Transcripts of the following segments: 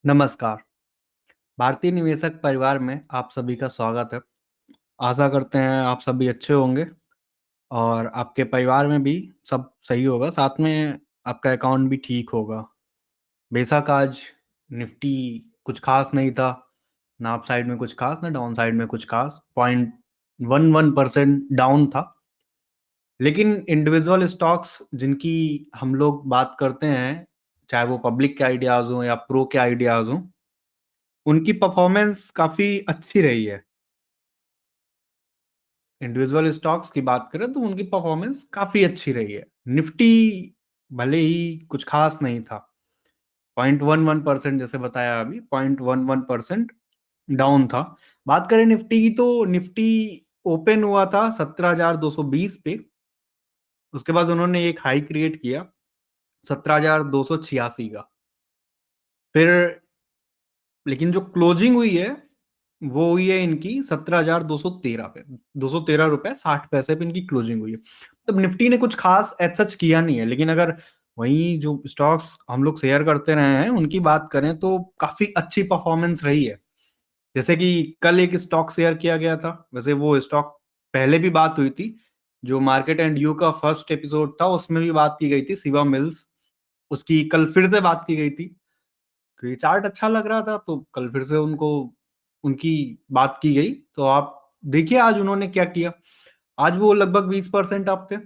नमस्कार। भारतीय निवेशक परिवार में आप सभी का स्वागत है। आशा करते हैं आप सभी अच्छे होंगे और आपके परिवार में भी सब सही होगा, साथ में आपका अकाउंट भी ठीक होगा। बेशक आज निफ्टी कुछ ख़ास नहीं था, ना अप साइड में कुछ ख़ास, ना डाउन साइड में कुछ ख़ास, 0.11% डाउन था। लेकिन इंडिविजुअल स्टॉक्स जिनकी हम लोग बात करते हैं, चाहे वो पब्लिक के आइडियाज़ हों या प्रो के आइडियाज़ हों, उनकी परफ़ॉर्मेंस काफ़ी अच्छी रही है। इंडिविजुअल स्टॉक्स की बात करें तो उनकी परफॉर्मेंस काफ़ी अच्छी रही है। निफ्टी भले ही कुछ ख़ास नहीं था, 0.11% जैसे बताया अभी 0.11% डाउन था। बात करें निफ्टी की तो निफ्टी ओपन हुआ था 17,220 पे, उसके बाद उन्होंने एक हाई क्रिएट किया 17,286 का। फिर लेकिन जो क्लोजिंग हुई है, वो हुई है इनकी 17,213 पे, ₹213.60 पे इनकी क्लोजिंग हुई है। तब निफ्टी ने कुछ खास एज सच किया नहीं है, लेकिन अगर वहीं जो स्टॉक्स हम लोग शेयर करते रहे हैं, उनकी बात करें तो काफ़ी अच्छी परफॉर्मेंस रही है। जैसे कि कल एक स्टॉक शेयर किया गया था, वैसे वो स्टॉक पहले भी बात हुई थी, जो मार्केट एंड यू का फर्स्ट एपिसोड था, उसमें भी बात की गई थी, शिवा मिल्स, उसकी कल फिर से बात की गई थी। तो ये चार्ट अच्छा लग रहा था तो कल फिर से उनको उनकी बात की गई। तो आप देखिए आज उन्होंने क्या किया। आज वो लगभग 20% अप थे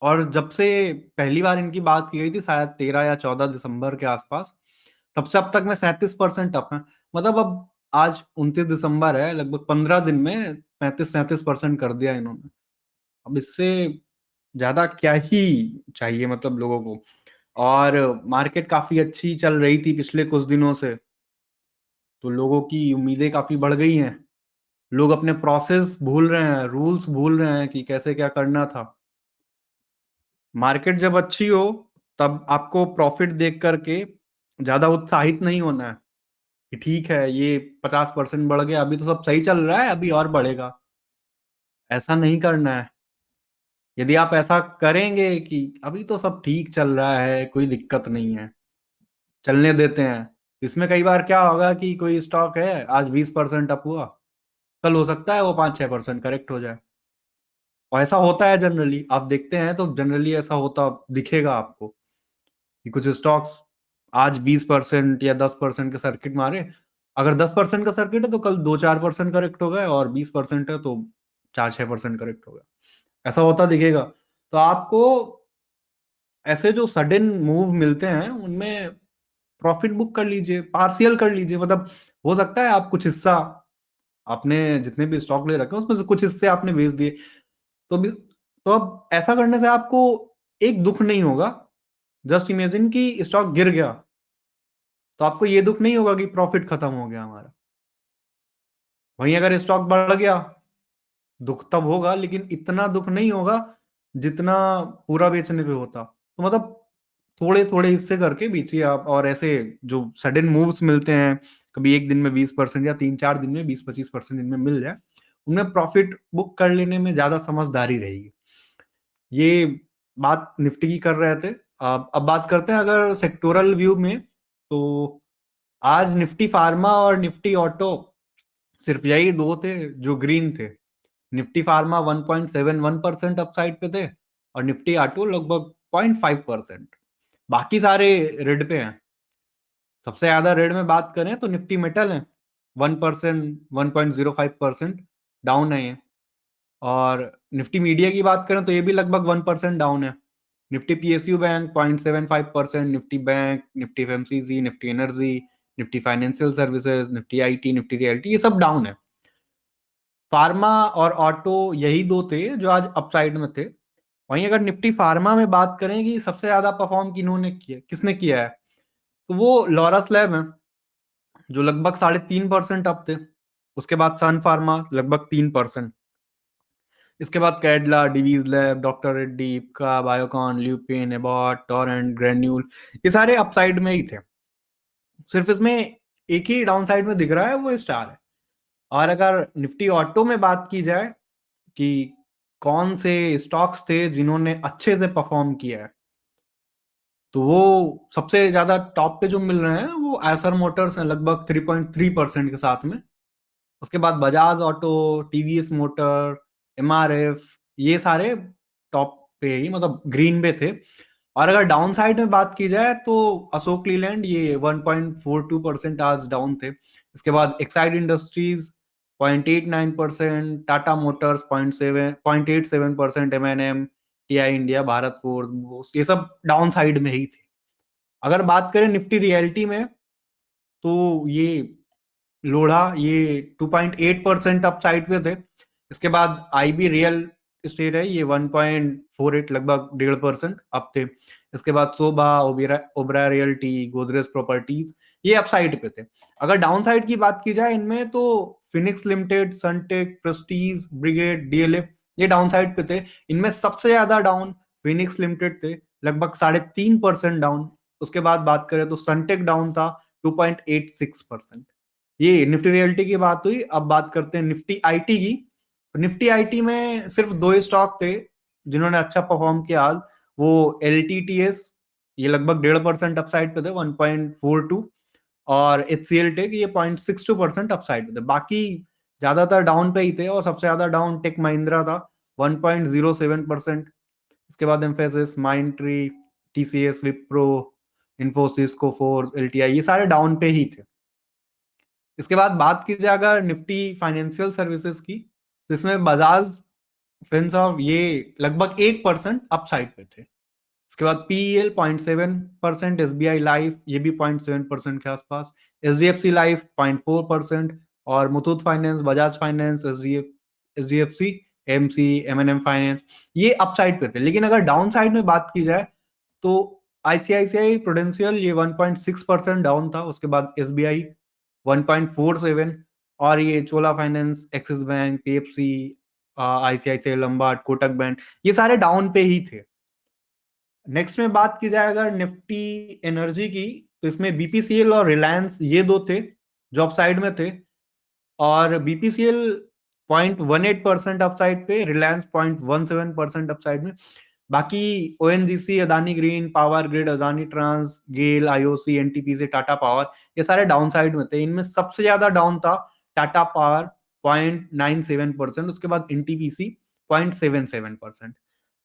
और जब से पहली बार इनकी बात की गई थी शायद 13 या 14 दिसंबर के आसपास, तब से अब तक में 37% अप है। मतलब अब आज 29 दिसंबर है, लगभग 15 दिन में 35-37% कर दिया इन्होंने। अब इससे ज़्यादा क्या ही चाहिए मतलब लोगों को। और मार्केट काफ़ी अच्छी चल रही थी पिछले कुछ दिनों से, तो लोगों की उम्मीदें काफ़ी बढ़ गई हैं। लोग अपने प्रोसेस भूल रहे हैं, रूल्स भूल रहे हैं कि कैसे क्या करना था। मार्केट जब अच्छी हो, तब आपको प्रॉफ़िट देख कर के ज़्यादा उत्साहित नहीं होना है कि ठीक है, ये 50% बढ़ गया, अभी तो सब सही चल रहा है, अभी और बढ़ेगा। ऐसा नहीं करना है। यदि आप ऐसा करेंगे कि अभी तो सब ठीक चल रहा है, कोई दिक्कत नहीं है, चलने देते हैं। इसमें कई बार क्या होगा कि कोई स्टॉक है, आज 20% अप हुआ, कल हो सकता है वो 5-6% करेक्ट हो जाए। और ऐसा होता है जनरली, आप देखते हैं तो जनरली ऐसा होता दिखेगा आपको कि कुछ स्टॉक्स आज 20% या 10% का सर्किट मारे। अगर 10% का सर्किट है तो कल 2-4% करेक्ट हो गए और 20% है तो 4-6% करेक्ट हो गया। ऐसा होता दिखेगा। तो आपको ऐसे जो सडन मूव मिलते हैं उनमें प्रॉफिट बुक कर लीजिए, पार्शियल कर लीजिए। मतलब हो सकता है आप कुछ हिस्सा, आपने जितने भी स्टॉक ले रखे हैं उसमें से कुछ हिस्से आपने बेच दिए। तो भी तो अब ऐसा करने से आपको एक दुःख नहीं होगा। जस्ट इमेजिन कि स्टॉक गिर गया, तो आपको ये दुःख नहीं होगा कि प्रॉफिट खत्म हो गया हमारा। वहीं अगर स्टॉक बढ़ गया, दुःख तब होगा लेकिन इतना दुःख नहीं होगा जितना पूरा बेचने पे होता। तो मतलब थोड़े-थोड़े हिस्से करके बेचिए आप। और ऐसे जो सडन मूव्स मिलते हैं, कभी 1 दिन में 20% या 3-4 दिन में 20-25% इनमें मिल जाए, उनमें प्रॉफिट बुक कर लेने में ज़्यादा समझदारी रहेगी। ये बात निफ्टी की कर रहे थे। अब बात करते हैं अगर सेक्टोरल व्यू में, तो आज निफ्टी फार्मा और निफ्टी ऑटो सिर्फ यही 2 थे जो ग्रीन थे। निफ्टी फार्मा 1.71% अपसाइड पे थे और निफ्टी ऑटो लगभग 0.5%। बाकी सारे रेड पे हैं। सबसे ज़्यादा रेड में बात करें तो निफ्टी मेटल है, 1%, 1.05% डाउन है ये। और निफ्टी मीडिया की बात करें तो ये भी लगभग 1% डाउन है। Nifty PSU bank 0.75%, Nifty bank, Nifty FMCG, Nifty energy, Nifty financial services, Nifty IT, Nifty realty, ये सब डाउन है। फार्मा और ऑटो यही 2 थे जो आज अपसाइड में थे। वहीं अगर निफ्टी फार्मा में बात करें कि सबसे ज़्यादा परफॉर्म किसने किया है, तो वो लॉरस लैब है, जो लगभग 3.5% अप थे। उसके बाद सन फार्मा लगभग 3%। इसके बाद Cadila, Divi's lab, doctor Reddy, Ipca, Biocon, lupin, Abbott, Torrent, granule, ये सारे अपसाइड में ही थे। सिर्फ इसमें एक ही डाउनसाइड में दिख रहा है, वो स्टार है। और अगर निफ्टी ऑटो में बात की जाए कि कौन से स्टॉक्स थे जिन्होंने अच्छे से परफॉर्म किया है, तो वो सबसे ज्यादा टॉप पे जो मिल रहे हैं वो आयसर मोटर्स हैं, लगभग 3.3% के साथ में। उसके बाद Bajaj auto, TVS motor, MRF, ये सारे टॉप पे ही, मतलब ग्रीन पे थे। और अगर डाउन साइड में बात की जाए तो अशोक लीलैंड ये 1.42% आज डाउन थे। इसके बाद Exide industries 0.89%, Tata motors 0.87%, MNM, TI India, Bharat forge, ये सब डाउन साइड में ही थे। अगर बात करें निफ्टी रियलिटी में, तो ये लोढ़ा ये 2.8% अप साइड पे थे। इसके बाद आईबी रियल एस्टेट है, ये 1.48, लगभग 1.5% अप थे। इसके बाद शोभा, ओबरा रियल्टी, गोदरेज प्रॉपर्टीज, ये अप साइड पे थे। अगर डाउन साइड की बात की जाए इनमें, तो Phoenix limited, Sunteck, Prestige, Brigade, DLF, ये डाउन साइड पे थे। इनमें सबसे ज्यादा डाउन फिनिक्स लिमिटेड थे, लगभग 3.5% डाउन। उसके बाद बात करें तो सनटेक डाउन था 2.86%। ये निफ्टी रियल्टी की बात हुई। अब बात करते हैं निफ्टी आईटी की। तो निफ्टी आईटी में सिर्फ दो ही स्टॉक थे जिन्होंने अच्छा परफॉर्म किया आज। वो एल टी टी एस, ये लगभग 1.5% अपसाइड पे थे, 1.42। और एच सी एल टेक, ये 0.62% अपसाइड पे थे। बाकी ज्यादातर डाउन पे ही थे, और सबसे ज्यादा डाउन टेक महिंद्रा था, 1.07%। इसके बाद Mphasis, Mindtree, TCS, Wipro, Infosys, Coforge, LTI, ये सारे डाउन पे ही थे। इसके बाद बात की जाए अगर निफ्टी फाइनेंशियल सर्विसेज की, तो इसमें बजाज फिनसर्व ये लगभग 1% अपसाइड पे थे। इसके बाद पीईएल 0.7%, एसबीआई लाइफ ये भी 0.7% के आसपास, एचडीएफसी लाइफ 0.4%, और Muthoot finance, Bajaj finance, HDFC, MC, MNM finance, ये अपसाइड पे थे। लेकिन अगर डाउन साइड में बात की जाए तो आईसीआईसीआई प्रुडेंशियल ये 1.6% डाउन था। उसके बाद एसबीआई 1.47, और ये Chola Finance, Axis Bank, PFC, ICICI Lombard, Kotak Bank, ये सारे डाउन पे ही थे। नेक्स्ट में बात की जाए अगर निफ्टी एनर्जी की, तो इसमें बीपीसीएल और रिलायंस ये दो थे जो अप साइड में थे। और बीपीसीएल 0.18% अपसाइड पे, रिलायंस 0.17% अपसाइड में। बाकी ONGC, Adani Green, Power Grid, Adani Trans, GAIL, IOC, NTPC, Tata Power, ये सारे डाउन साइड में थे। इनमें सबसे ज्यादा डाउन था टाटा पावर 0.97%, उसके बाद एनटीपीसी 0.77%।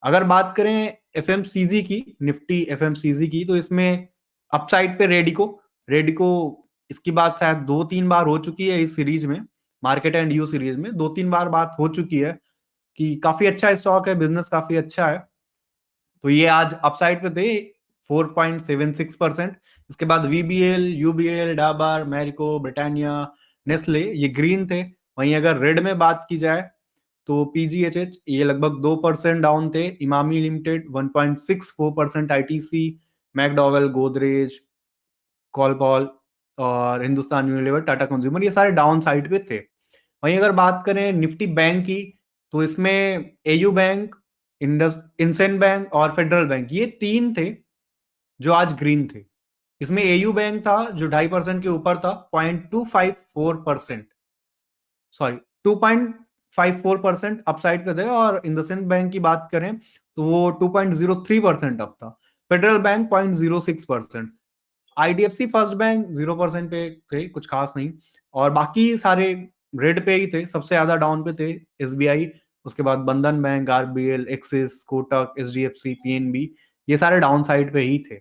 अगर बात करें एफएमसीजी की, निफ्टी एफएमसीजी की, तो इसमें अपसाइड पे रेडिको। रेडिको इसकी बात शायद 2-3 बार हो चुकी है इस सीरीज में, मार्केट एंड यू सीरीज में 2-3 बार बात हो चुकी है कि काफी अच्छा स्टॉक है, बिजनेस काफी अच्छा है। तो ये आज अपसाइड पे थे 4.76%। इसके बाद VBL, UBL, Dabur, Marico, Britannia, Nestle, ये ग्रीन थे। वहीं अगर रेड में बात की जाए तो पीजीएचएच ये लगभग 2% डाउन थे, Emami Limited 1.64%, ITC, McDowell, Godrej, Colpal, और हिंदुस्तान यूनिलीवर, टाटा कंज्यूमर, ये सारे डाउन साइड पे थे। वहीं अगर बात करें निफ्टी बैंक की, तो इसमें एयू बैंक, इंडस इंसेंड बैंक और फेडरल बैंक, ये तीन थे जो आज ग्रीन थे। इसमें एयू बैंक था जो 2.5% के ऊपर था, 0.254%, सॉरी 2.54% अपसाइड पे थे। और इंडसइंड बैंक की बात करें तो वो 2.03% अप था। Federal bank 0.06%, IDFC first bank 0% पे थे, कुछ खास नहीं। और बाकी सारे रेड पे ही थे। सबसे ज्यादा डाउन पे थे एसबीआई, उसके बाद बंधन bank, RBL, axis, Kotak, HDFC, PNB, ये सारे डाउन साइड पे ही थे।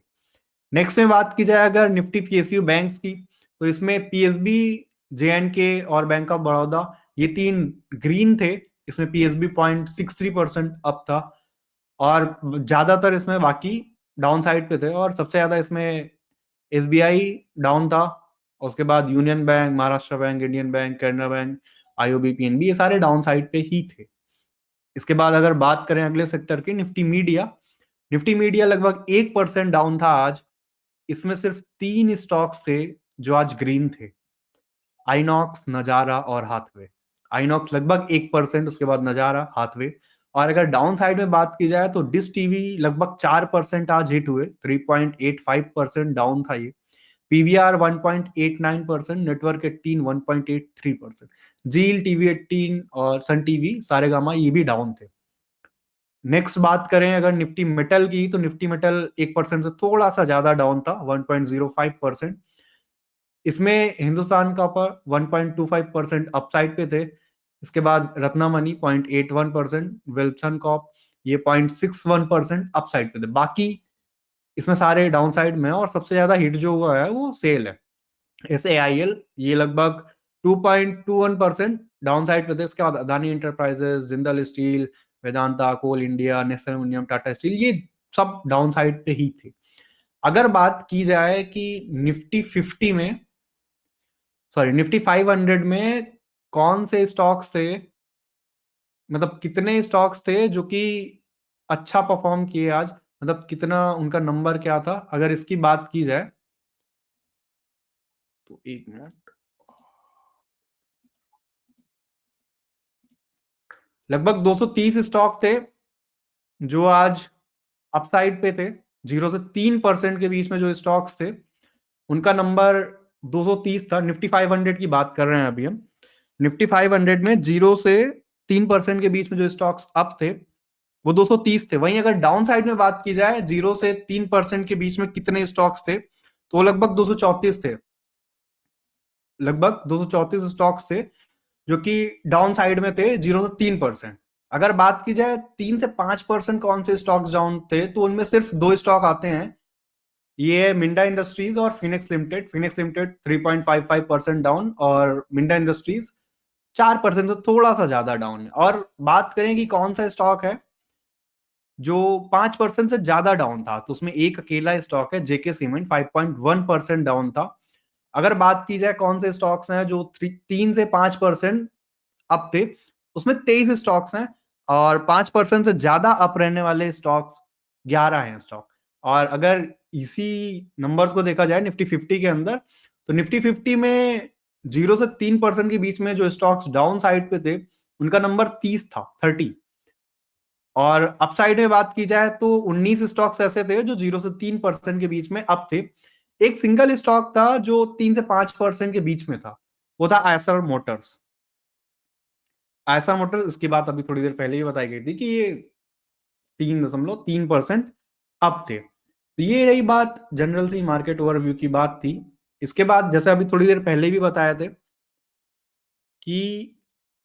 नेक्स्ट में बात की जाए अगर निफ्टी पीएसयू बैंक्स की, तो इसमें पीएसबी, जेएंडके और बैंक ऑफ बड़ौदा, ये तीन ग्रीन थे। इसमें पीएसबी 0.63% अप था। और ज्यादातर इसमें बाकी डाउन साइड पे थे, और सबसे ज्यादा इसमें एसबीआई डाउन था। उसके बाद union bank, Maharashtra bank, Indian bank, Canara bank, IOB, PNB, ये सारे डाउन साइड पे ही थे। इसके बाद अगर बात करें अगले सेक्टर की, निफ्टी मीडिया। निफ्टी मीडिया लगभग 1% डाउन था आज। इसमें सिर्फ 3 स्टॉक्स थे जो आज ग्रीन थे, आइनॉक्स, नजारा और हाथवे। आइनॉक्स लगभग 1%, उसके बाद नजारा, हाथवे। और अगर डाउन साइड में बात की जाए तो डिश टीवी लगभग 4% आज हिट हुए, 3.85% डाउन था ये। पीवीआर 1.89%, नेटवर्क 18 1.83%, जील, टीवी 18 और सन टीवी, सारेगामा, ये भी डाउन थे। नेक्स्ट बात करें अगर निफ्टी मेटल की, तो निफ्टी मेटल 1% से थोड़ा सा ज्यादा डाउन था, 1.05%। इसमें हिंदुस्तान कॉपर 1.25% अपसाइड पे थे। इसके बाद रत्नामणि 0.81%, विल्सन कॉप ये 0.61% अपसाइड पे थे। बाकी इसमें सारे डाउन साइड में हैं, और सबसे ज्यादा हिट जो हुआ है वो सेल है, SAIL। ये लगभग 2.21% डाउन साइड पे थे। इसके बाद Adani Enterprises, Jindal Steel, Vedanta, Coal India, National Aluminium, Tata Steel, ये सब डाउन साइड पे ही थे। अगर बात की जाए कि निफ्टी 50 में, सॉरी निफ्टी 500 में कौन से स्टॉक्स थे, मतलब कितने स्टॉक्स थे जो कि अच्छा परफॉर्म किए आज, मतलब कितना उनका नंबर क्या था, अगर इसकी बात की जाए तो एक मिनट, लगभग 230 स्टॉक थे जो आज अपसाइड पे थे। 0 से 3% के बीच में जो स्टॉक्स थे उनका नंबर 230 था। निफ्टी 500 की बात कर रहे हैं अभी हम। निफ्टी 500 में 0 से 3% के बीच में जो स्टॉक्स अप थे वो 230 थे। वहीं अगर डाउन साइड में बात की जाए 0 से 3% के बीच में कितने स्टॉक्स थे, तो वो लगभग 234 थे। लगभग 234 स्टॉक्स थे जो कि डाउन साइड में थे, 0 से 3%। अगर बात की जाए 3 से 5% कौन से स्टॉक्स डाउन थे, तो उनमें सिर्फ दो स्टॉक आते हैं। ये है मिंडा इंडस्ट्रीज और Phoenix limited. Phoenix limited 3.55% down, और मिंडा इंडस्ट्रीज 4% से थोड़ा सा ज्यादा डाउन है। और बात करें कि कौन सा स्टॉक है जो 5% से ज्यादा डाउन था, तो उसमें एक अकेला स्टॉक है, जेके सीमेंट, 5.1% डाउन था। अगर बात की जाए कौन से स्टॉक्स हैं जो 3 से 5% अप थे, उसमें 23 स्टॉक्स हैं, और 5% से ज्यादा अप रहने वाले स्टॉक्स 11 हैं स्टॉक। और अगर इसी नंबर्स को देखा जाए निफ्टी 50 के अंदर, तो निफ्टी 50 में 0 से 3% के बीच में जो स्टॉक्स डाउन साइड पे थे उनका नंबर 30 था, 30। और अपसाइड में बात की जाए तो 19 स्टॉक्स ऐसे थे जो 0 से 3% के बीच में अप थे। एक सिंगल स्टॉक था जो 3 से 5% के बीच में था, वो था आयसर मोटर्स। आयशर मोटर्स, इसकी बात अभी थोड़ी देर पहले ही बताई गई थी कि ये 3.3% अप थे। तो ये रही बात, जनरल सी मार्केट ओवरव्यू की बात थी। इसके बाद जैसे अभी थोड़ी देर पहले भी बताया थे कि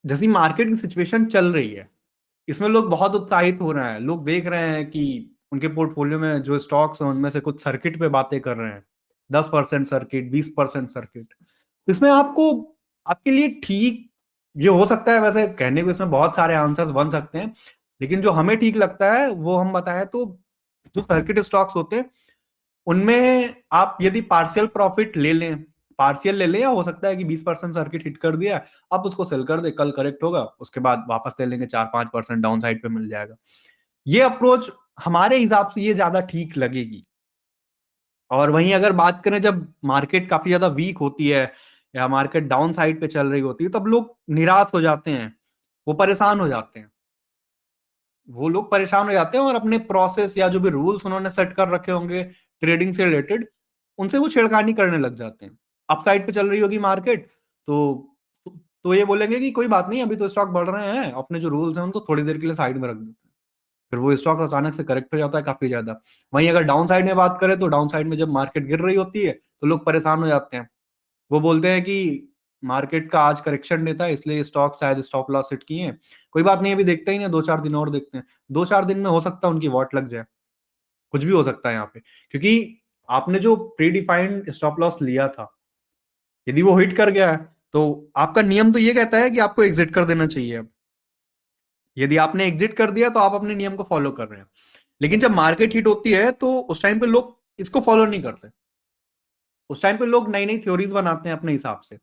जैसी मार्केट की सिचुएशन चल रही है, इसमें लोग बहुत उत्साहित हो रहे हैं। लोग देख रहे हैं कि उनके पोर्टफोलियो में जो स्टॉक्स हैं उनमें से कुछ सर्किट पे बातें कर रहे हैं, 10% सर्किट, 20% सर्किट। इसमें आपको, आपके लिए ठीक ये हो सकता है, वैसे कहने को इसमें बहुत सारे आंसर्स बन सकते हैं, लेकिन जो हमें ठीक लगता है वो हम बताएं तो, जो सर्किट स्टॉक्स होते हैं उनमें आप यदि पार्शियल प्रॉफिट ले लें, पार्शियल ले लें, या हो सकता है कि 20% सर्किट हिट कर दिया, आप उसको सेल कर दे, कल करेक्ट होगा उसके बाद वापस ले लेंगे, 4-5% डाउन साइड पे मिल जाएगा। ये अप्रोच हमारे हिसाब से ये ज्यादा ठीक लगेगी। और वहीं अगर बात करें जब मार्केट काफी ज्यादा वीक होती है या मार्केट डाउन साइड पे चल रही होती है, तब लोग निराश हो जाते हैं, वो परेशान हो जाते हैं। वो लोग परेशान हो जाते हैं और अपने प्रोसेस या जो भी रूल्स उन्होंने सेट कर रखे होंगे ट्रेडिंग से रिलेटेड, उनसे वो छेड़खानी करने लग जाते हैं। अपसाइड पे चल रही होगी मार्केट, तो ये बोलेंगे कि कोई बात नहीं, अभी तो स्टॉक बढ़ रहे हैं, अपने जो रूल्स हैं उनको थोड़ी देर के लिए साइड में रख देते हैं। फिर वो स्टॉक अचानक से करेक्ट हो जाता है काफी ज्यादा। वहीं अगर डाउन साइड में बात करें, तो डाउन साइड में जब मार्केट गिर रही होती है तो लोग परेशान हो जाते हैं। वो बोलते हैं कि मार्केट का आज करेक्शन डे था, इसलिए स्टॉक शायद स्टॉप लॉस सेट किए हैं। कोई बात नहीं, अभी देखते ही नहीं, 2-4 दिन और देखते हैं। 2-4 दिन में हो सकता है उनकी वॉट लग जाए, कुछ भी हो सकता है यहाँ पे, क्योंकि आपने जो प्री डिफाइंड स्टॉप लॉस लिया था, यदि वो हिट कर गया है, तो आपका नियम तो ये कहता है कि आपको एग्जिट कर देना चाहिए। अब यदि आपने एग्जिट कर दिया तो आप अपने नियम को फॉलो कर रहे हैं। लेकिन जब मार्केट हिट होती है तो उस टाइम पे लोग इसको फॉलो नहीं करते। उस टाइम पे लोग नई नई थ्योरीज बनाते हैं अपने हिसाब से,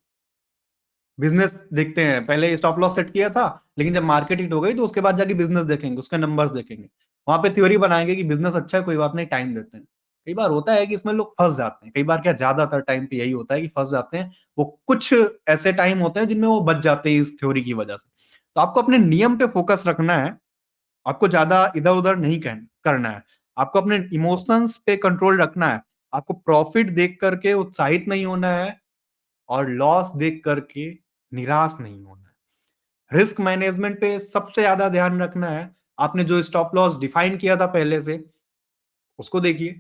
बिजनेस देखते हैं। पहले स्टॉप लॉस सेट किया था, लेकिन जब मार्केट हिट हो गई तो उसके बाद जाके बिजनेस देखेंगे, उसके नंबर्स देखेंगे, वहां पे थ्योरी बनाएंगे कि बिजनेस अच्छा है, कोई बात नहीं, टाइम देते हैं। कई बार होता है कि इसमें लोग फंस जाते हैं, कई बार क्या, ज्यादातर टाइम पे यही होता है कि फंस जाते हैं। वो कुछ ऐसे टाइम होते हैं जिनमें वो बच जाते हैं इस थ्योरी की वजह से। तो आपको अपने नियम पे फोकस रखना है, आपको ज्यादा इधर उधर नहीं करना है, आपको अपने इमोशंस पे कंट्रोल रखना है, आपको प्रॉफिट देख करके उत्साहित नहीं होना है, और लॉस देख करके निराश नहीं होना है। रिस्क मैनेजमेंट पे सबसे ज्यादा ध्यान रखना है। आपने जो स्टॉप लॉस डिफाइन किया था पहले से, उसको देखिए।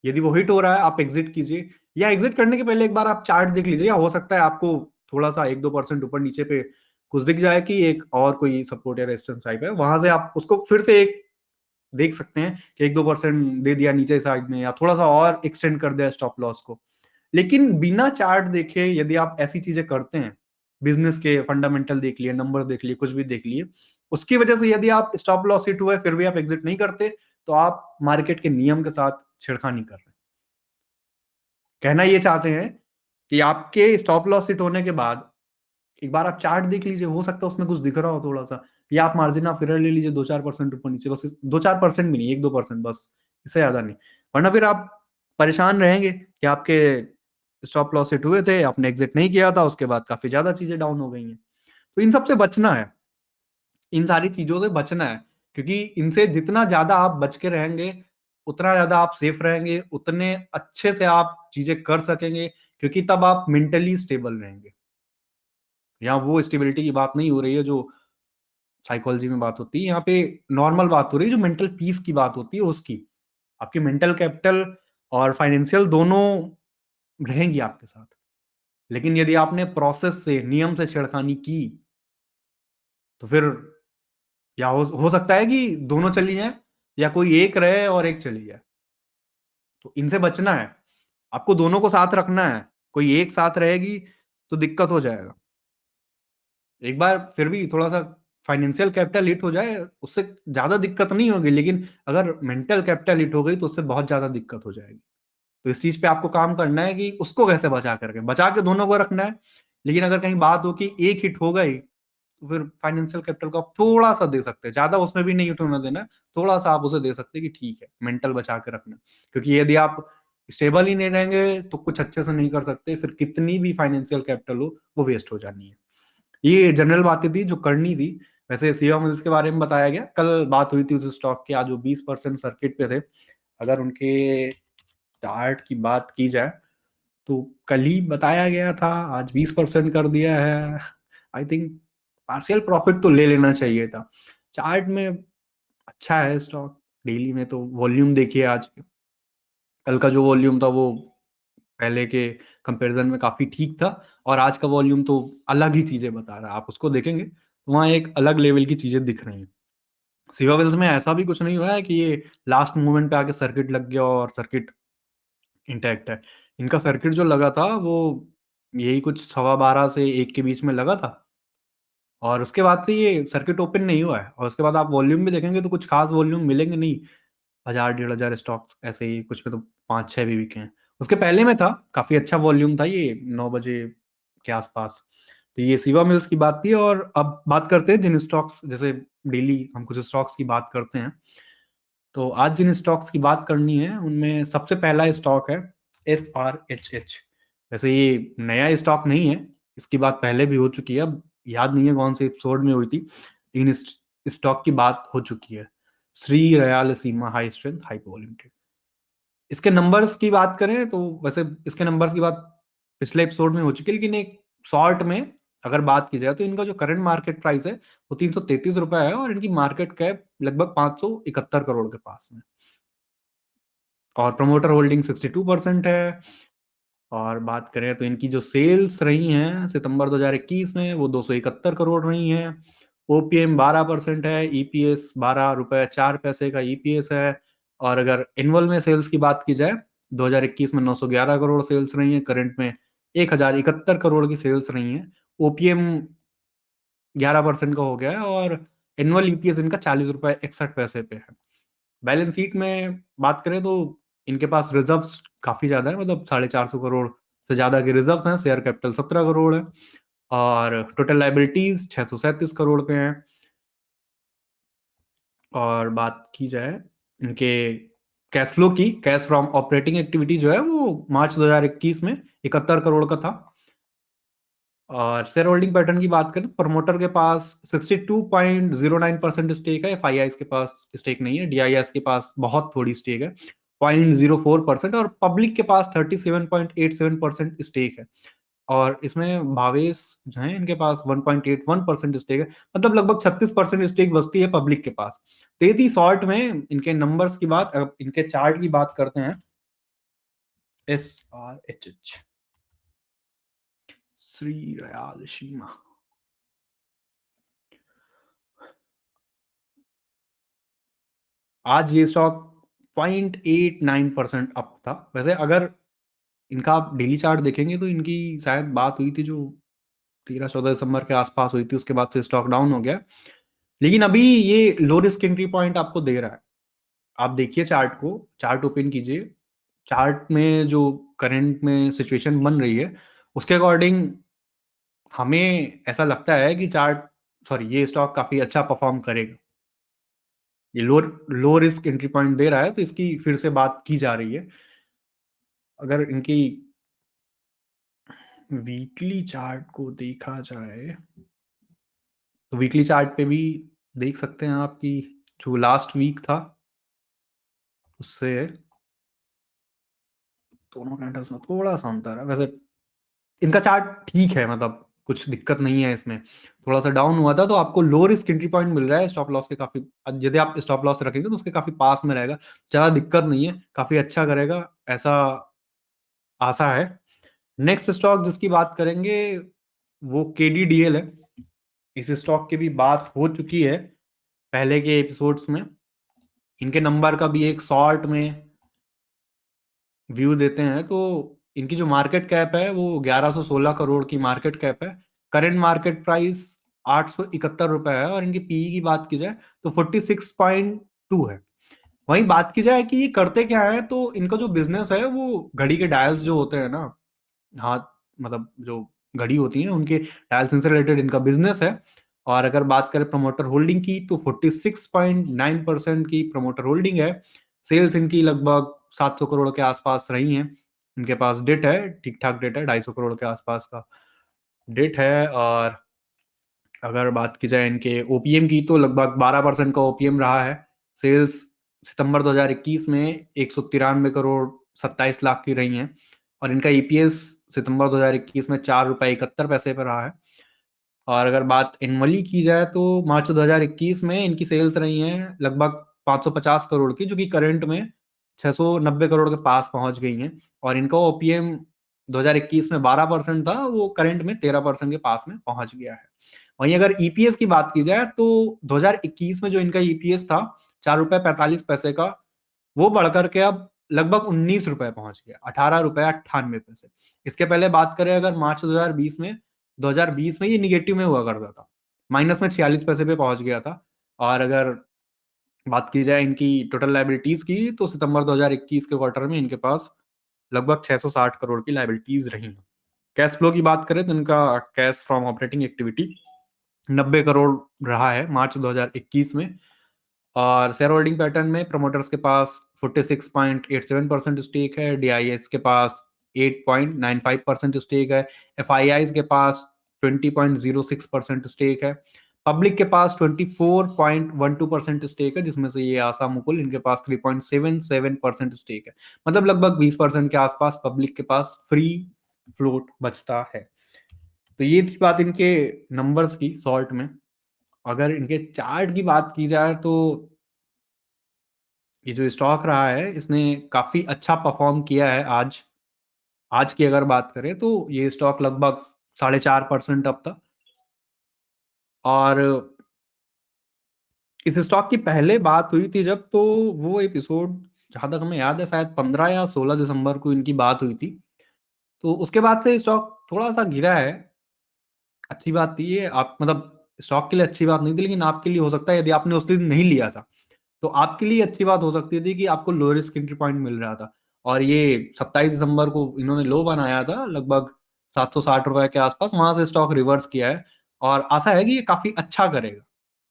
यदि वो हिट हो रहा है, आप एग्जिट कीजिए, या एग्जिट करने के पहले एक बार आप चार्ट देख लीजिए, या हो सकता है आपको थोड़ा सा 1-2% ऊपर नीचे पे कुछ दिख जाए कि एक और कोई सपोर्ट या रेजिस्टेंस टाइप है, वहां से आप उसको फिर से एक देख सकते हैं कि 1-2% दे दिया नीचे साइड में, या थोड़ा सा और एक्सटेंड कर दिया स्टॉप लॉस को। लेकिन बिना चार्ट देखे यदि आप ऐसी चीजें करते हैं, बिजनेस के फंडामेंटल देख लिए, नंबर देख लिए, कुछ भी देख लिए, उसकी वजह से यदि आप स्टॉप लॉस हिट हुए फिर भी आप एग्जिट नहीं करते, तो आप मार्केट के नियम के साथ छेड़खानी कर रहे हैं। कहना ये चाहते हैं कि आपके स्टॉप लॉस हिट होने के बाद एक बार आप चार्ट देख लीजिए, हो सकता है उसमें कुछ दिख रहा हो थोड़ा सा, या आप मार्जिन ऑफ एरर ले लीजिए 2-4% ऊपर नीचे, बस 2-4% भी नहीं, 1-2% बस, इससे ज्यादा नहीं। वरना फिर आप परेशान रहेंगे कि आपके स्टॉप लॉस हिट हुए थे, आपने एग्जिट नहीं किया था, उसके बाद काफी ज्यादा चीजें डाउन हो गई हैं। तो इन सबसे बचना है, इन सारी चीजों से बचना है, क्योंकि इनसे जितना ज्यादा आप बच के रहेंगे, उतना ज्यादा आप सेफ रहेंगे, उतने अच्छे से आप चीजें कर सकेंगे, क्योंकि तब आप मेंटली स्टेबल रहेंगे। यहाँ वो स्टेबिलिटी की बात नहीं हो रही है जो साइकोलॉजी में बात होती है, यहाँ पे नॉर्मल बात हो रही है जो मेंटल पीस की बात होती है उसकी। आपकी मेंटल कैपिटल और फाइनेंशियल दोनों रहेंगी आपके साथ। लेकिन यदि आपने प्रोसेस से, नियम से छेड़खानी की, तो फिर या हो सकता है कि दोनों चली जाए, या कोई एक रहे और एक चली जाए। तो इनसे बचना है, आपको दोनों को साथ रखना है। कोई एक साथ रहेगी तो दिक्कत हो जाएगा। एक बार फिर भी थोड़ा सा फाइनेंशियल कैपिटल हिट हो जाए, उससे ज्यादा दिक्कत नहीं होगी, लेकिन अगर मेंटल कैपिटल हिट हो गई तो उससे बहुत ज्यादा दिक्कत हो जाएगी। तो इस चीज पे आपको काम करना है कि उसको कैसे बचा के दोनों को रखना है। लेकिन अगर कहीं बात हो कि एक हिट हो गई, तो फिर फाइनेंशियल कैपिटल को आप थोड़ा सा दे सकते हैं, ज्यादा उसमें भी नहीं हिट होना देना है, थोड़ा सा आप उसे दे सकते हैं कि ठीक है, मेंटल बचा के रखना। क्योंकि यदि आप स्टेबल ही नहीं रहेंगे तो कुछ अच्छे से नहीं कर सकते, फिर कितनी भी फाइनेंशियल कैपिटल हो वो वेस्ट हो जानी है। ये जनरल बातें थी जो करनी थी। वैसे सीवा मिल्स के बारे में बताया गया, कल बात हुई थी उस स्टॉक के, आज वो 20% सर्किट पे थे। अगर उनके चार्ट की बात की जाए तो कल ही बताया गया था, आज 20% कर दिया है। आई थिंक पार्शियल प्रॉफिट तो ले लेना चाहिए था। चार्ट में अच्छा है स्टॉक, डेली में तो वॉल्यूम देखिए आज, कल का जो वॉल्यूम था वो पहले के कंपैरिजन में काफी ठीक था, और आज का वॉल्यूम तो अलग ही चीजें बता रहा है। आप उसको देखेंगे तो वहाँ एक अलग लेवल की चीजें दिख रही हैं। सिवा वेल्स में ऐसा भी कुछ नहीं हुआ है कि ये लास्ट मोमेंट पे आके सर्किट लग गया और सर्किट इंटैक्ट है। इनका सर्किट जो लगा था वो यही कुछ 12:15 से 1 के बीच में लगा था, और उसके बाद से ये सर्किट ओपन नहीं हुआ है, और उसके बाद आप वॉल्यूम भी देखेंगे तो कुछ खास वॉल्यूम मिलेंगे नहीं। 1000-1500 स्टॉक्स ऐसे ही, कुछ में तो 5-6 भी बिके हैं। उसके पहले में था, काफी अच्छा वॉल्यूम था ये 9 बजे के आसपास। तो ये सिवा मिल्स की बात थी। और अब बात करते हैं जिन स्टॉक्स, जैसे डेली हम कुछ स्टॉक्स की बात करते हैं, तो आज जिन स्टॉक्स की बात करनी है उनमें सबसे पहला स्टॉक है FRHH। वैसे ये नया स्टॉक नहीं है, इसकी बात पहले भी हो चुकी है, अब याद नहीं है कौन से एपिसोड में हुई थी, लेकिन इस स्टॉक की बात हो चुकी है। Shri Rayalaseema High Strength Hypo Limited. इसके नंबर्स की बात करें तो वैसे इसके नंबर्स की बात पिछले एपिसोड में हो चुकी है, लेकिन एक शॉर्ट में अगर बात की जाए तो इनका जो करंट मार्केट प्राइस है वो 333 रुपए है, और इनकी मार्केट कैप लगभग 571 करोड़ के पास में, और प्रमोटर होल्डिंग 62% है। और बात करें तो इनकी जो सेल्स रही हैं सितंबर 2021 में वो 271 करोड़ रही हैं। ओपीएम 12% है, ईपीएस 12 रुपए 4 पैसे का ईपीएस है। और अगर एनुअल में सेल्स की बात की जाए, 2021 में 911 करोड़ सेल्स रही है, करंट में 1071 करोड़ की सेल्स रही है। ओपीएम 11% का हो गया है, और एनुअल ईपीएस इनका 40 रुपए 61 पैसे पे है। बैलेंस शीट में बात करें तो इनके पास रिजर्व्स काफी ज्यादा है, मतलब 450 करोड़ से ज्यादा के रिजर्व्स हैं। शेयर कैपिटल 17 करोड़ है, और टोटल लाइबिलिटीज 637 करोड़ पे हैं। और बात की जाए इनके कैश फ्लो की, कैश फ्रॉम ऑपरेटिंग एक्टिविटी जो है वो मार्च 2021 में 71 करोड़ का था। और शेयर होल्डिंग पैटर्न की बात करें, प्रमोटर के पास 62.09% स्टेक है, एफआईआईस के पास स्टेक नहीं है, डीआईएस के पास बहुत थोड़ी स्टेक है 0.04%, और पब्लिक के पास 37.87% स्टेक है। और इसमें भावेश जो है इनके पास 1.81% स्टेक है, मतलब लगभग 36% स्टेक बचती है पब्लिक के पास। तो ये थी शॉर्ट में इनके नंबर्स की बात। अब इनके चार्ट की बात करते हैं। SRHH, श्री रयालसीमा। आज ये स्टॉक 0.89% अप था। वैसे अगर इनका आप डेली चार्ट देखेंगे तो इनकी शायद बात हुई थी जो 13-14 दिसंबर के आसपास हुई थी, उसके बाद से स्टॉक डाउन हो गया। लेकिन अभी ये लो रिस्क एंट्री पॉइंट आपको दे रहा है। आप देखिए चार्ट को, चार्ट ओपन कीजिए। चार्ट में जो करंट में सिचुएशन बन रही है उसके अकॉर्डिंग हमें ऐसा लगता है कि ये स्टॉक काफी अच्छा परफॉर्म करेगा। ये लो लो रिस्क एंट्री पॉइंट दे रहा है तो इसकी फिर से बात की जा रही है। अगर इनकी वीकली चार्ट को देखा जाए तो वीकली चार्ट पे भी देख सकते हैं आप कि जो लास्ट वीक था उससे दोनों कैंडल्स में थोड़ा सा अंतर है। वैसे इनका चार्ट ठीक है, मतलब कुछ दिक्कत नहीं है इसमें। थोड़ा सा डाउन हुआ था तो आपको लो रिस्क एंट्री पॉइंट मिल रहा है स्टॉप लॉस के काफी। यदि आप स्टॉप लॉस रखेंगे तो उसके काफी पास में रहेगा, ज्यादा दिक्कत नहीं है, काफी अच्छा करेगा ऐसा आशा है। नेक्स्ट स्टॉक जिसकी बात करेंगे वो KDDL है। इस स्टॉक की भी बात हो चुकी है पहले के एपिसोड्स में। इनके नंबर का भी एक शॉर्ट में व्यू देते हैं तो इनकी जो मार्केट कैप है वो 1116 करोड़ की मार्केट कैप है। करंट मार्केट प्राइस 871 रुपए है। और इनकी पीई की बात की जाए तो 46.2 है। वहीं बात की जाए कि ये करते क्या है, तो इनका जो बिजनेस है वो घड़ी के डायल्स जो होते हैं ना, हाथ, मतलब जो घड़ी होती है उनके डायल्स से रिलेटेड इनका बिजनेस है। और अगर बात करें प्रमोटर होल्डिंग की तो 46.9% की प्रमोटर होल्डिंग है। सेल्स इनकी लगभग 700 करोड़ के आसपास रही हैं। इनके पास डेट है, ठीक ठाक डेट है, 250 करोड़ के आसपास का डेट है। और अगर बात की जाए इनके ओपीएम की तो लगभग 12% का ओपीएम रहा है। सेल्स सितंबर 2021 में 193 करोड़ 27 लाख की रही हैं। और इनका ईपीएस सितंबर 2021 में 4 रुपए 71 पैसे पर रहा है। और अगर बात एनुअली की जाए तो मार्च 2021 में इनकी सेल्स रही हैं लगभग 550 करोड़ की, जो कि करंट में 690 करोड़ के पास पहुंच गई हैं। और इनका ओपीएम 2021 में 12% था, वो करंट में 13% के पास में पहुंच गया है। वहीं अगर ईपीएस की बात की जाए तो 2021 में जो इनका ईपीएस था 4 रुपए 45 पैसे का, वो बढ़कर के अब लगभग 19 रुपए पहुंच गया, 18 रुपए 98 पैसे। इसके पहले बात करें अगर मार्च 2020 में ये निगेटिव में हुआ करता था, माइनस में 46 पैसे पे पहुंच गया था। और अगर बात की जाए इनकी टोटल लाइबिलिटीज की तो सितंबर 2021 के क्वार्टर में इनके पास लगभग 660 करोड़ की लाइबिलिटीज रही। कैश फ्लो की बात करें तो इनका cash from operating activity 90 crore रहा है मार्च 2021 में। और शेयर होल्डिंग पैटर्न में प्रमोटर्स के पास 46.87% स्टेक है, डीआईएस के पास 8.95% स्टेक है, एफआईआईज के पास 20.06% स्टेक है, पब्लिक के पास 24.12% स्टेक है, जिसमें से ये आशा मुकुल इनके पास 3.77% स्टेक है। मतलब लगभग 20% के आसपास पब्लिक के पास फ्री फ्लोट बचता है। तो ये थी बात इनके नंबर्स की शॉर्ट में। अगर इनके चार्ट की बात की जाए तो ये जो स्टॉक रहा है इसने काफी अच्छा परफॉर्म किया है। आज आज की अगर बात करें तो ये स्टॉक लगभग 4.5% अप था। और इस स्टॉक की पहले बात हुई थी जब, तो वो एपिसोड जहां तक हमें याद है शायद 15 या 16 दिसंबर को इनकी बात हुई थी। तो उसके बाद से स्टॉक थोड़ा सा गिरा है। अच्छी बात थी ये, आप मतलब स्टॉक के लिए अच्छी बात नहीं थी, लेकिन आपके लिए हो सकता है यदि आपने उस दिन नहीं लिया था तो आपके लिए अच्छी बात हो सकती थी कि आपको लो रिस्क एंट्री पॉइंट मिल रहा था। और ये 27 दिसंबर को इन्होंने लो बनाया था लगभग 760 रुपए के आसपास, वहां से स्टॉक रिवर्स किया है। और आशा है कि ये काफी अच्छा करेगा,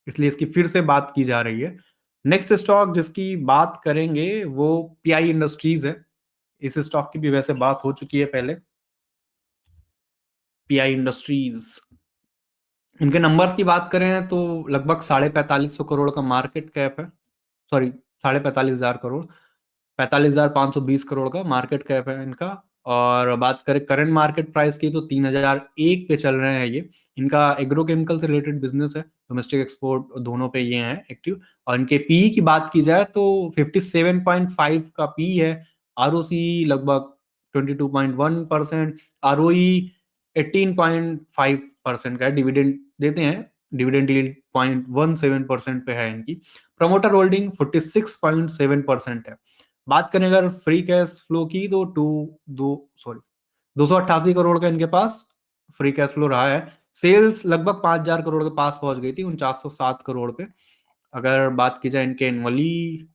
इसलिए इसकी फिर से बात की जा रही है। नेक्स्ट स्टॉक जिसकी बात करेंगे वो पीआई इंडस्ट्रीज है। इस स्टॉक की भी वैसे बात हो चुकी है पहले। पीआई इंडस्ट्रीज, इनके नंबर्स की बात करें तो लगभग 45,500 करोड़ का मार्केट कैप है। सॉरी, 45,500 करोड़, 45,520 करोड़ का मार्केट कैप है इनका। और बात करें करंट मार्केट प्राइस की तो 3001 पे चल रहे हैं ये। इनका एग्रोकेमिकल से रिलेटेड बिजनेस है, डोमेस्टिक एक्सपोर्ट दोनों पे ये हैं एक्टिव। और इनके पी की बात की जाए तो 57.5 का पी है। आरओसी लगभग 22.1%, आरओई 18.5% का है। डिविडेंड देते हैं, डिविडेंड यील्ड 0.17% पे है इनकी। प्रमोटर होल्डिंग 46.7% है। बात करें अगर फ्री कैश फ्लो की तो टू दो सॉरी 288 करोड़ का इनके पास फ्री कैश फ्लो रहा है। सेल्स लगभग 5,000 करोड़ के पास पहुंच गई थी, 4907 करोड़ पे। अगर बात की जाए इनके एनुअली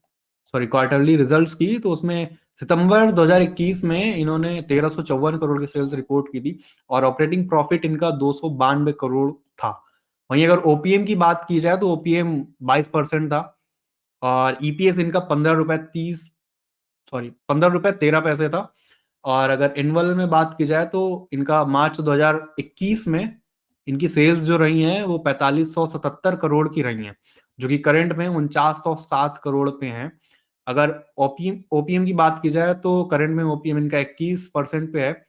क्वार्टरली रिजल्ट्स की तो उसमें सितंबर 2021 में इन्होंने 1354 करोड़ की सेल्स रिपोर्ट की थी, और ऑपरेटिंग प्रॉफिट इनका 292 करोड़ था। वहीं अगर ओपीएम की बात की जाए तो ओपीएम 22% था, और ईपीएस इनका 15 रुपए 13 पैसे था। और अगर एनुअल में बात की जाए तो इनका मार्च 2021 में इनकी सेल्स जो रही हैं वो 4577 करोड़ की रही हैं, जो कि करंट में 4907 करोड़ पे हैं। अगर ओपीएम ओपीएम की बात की जाए तो करंट में ओपीएम इनका 21% पे है।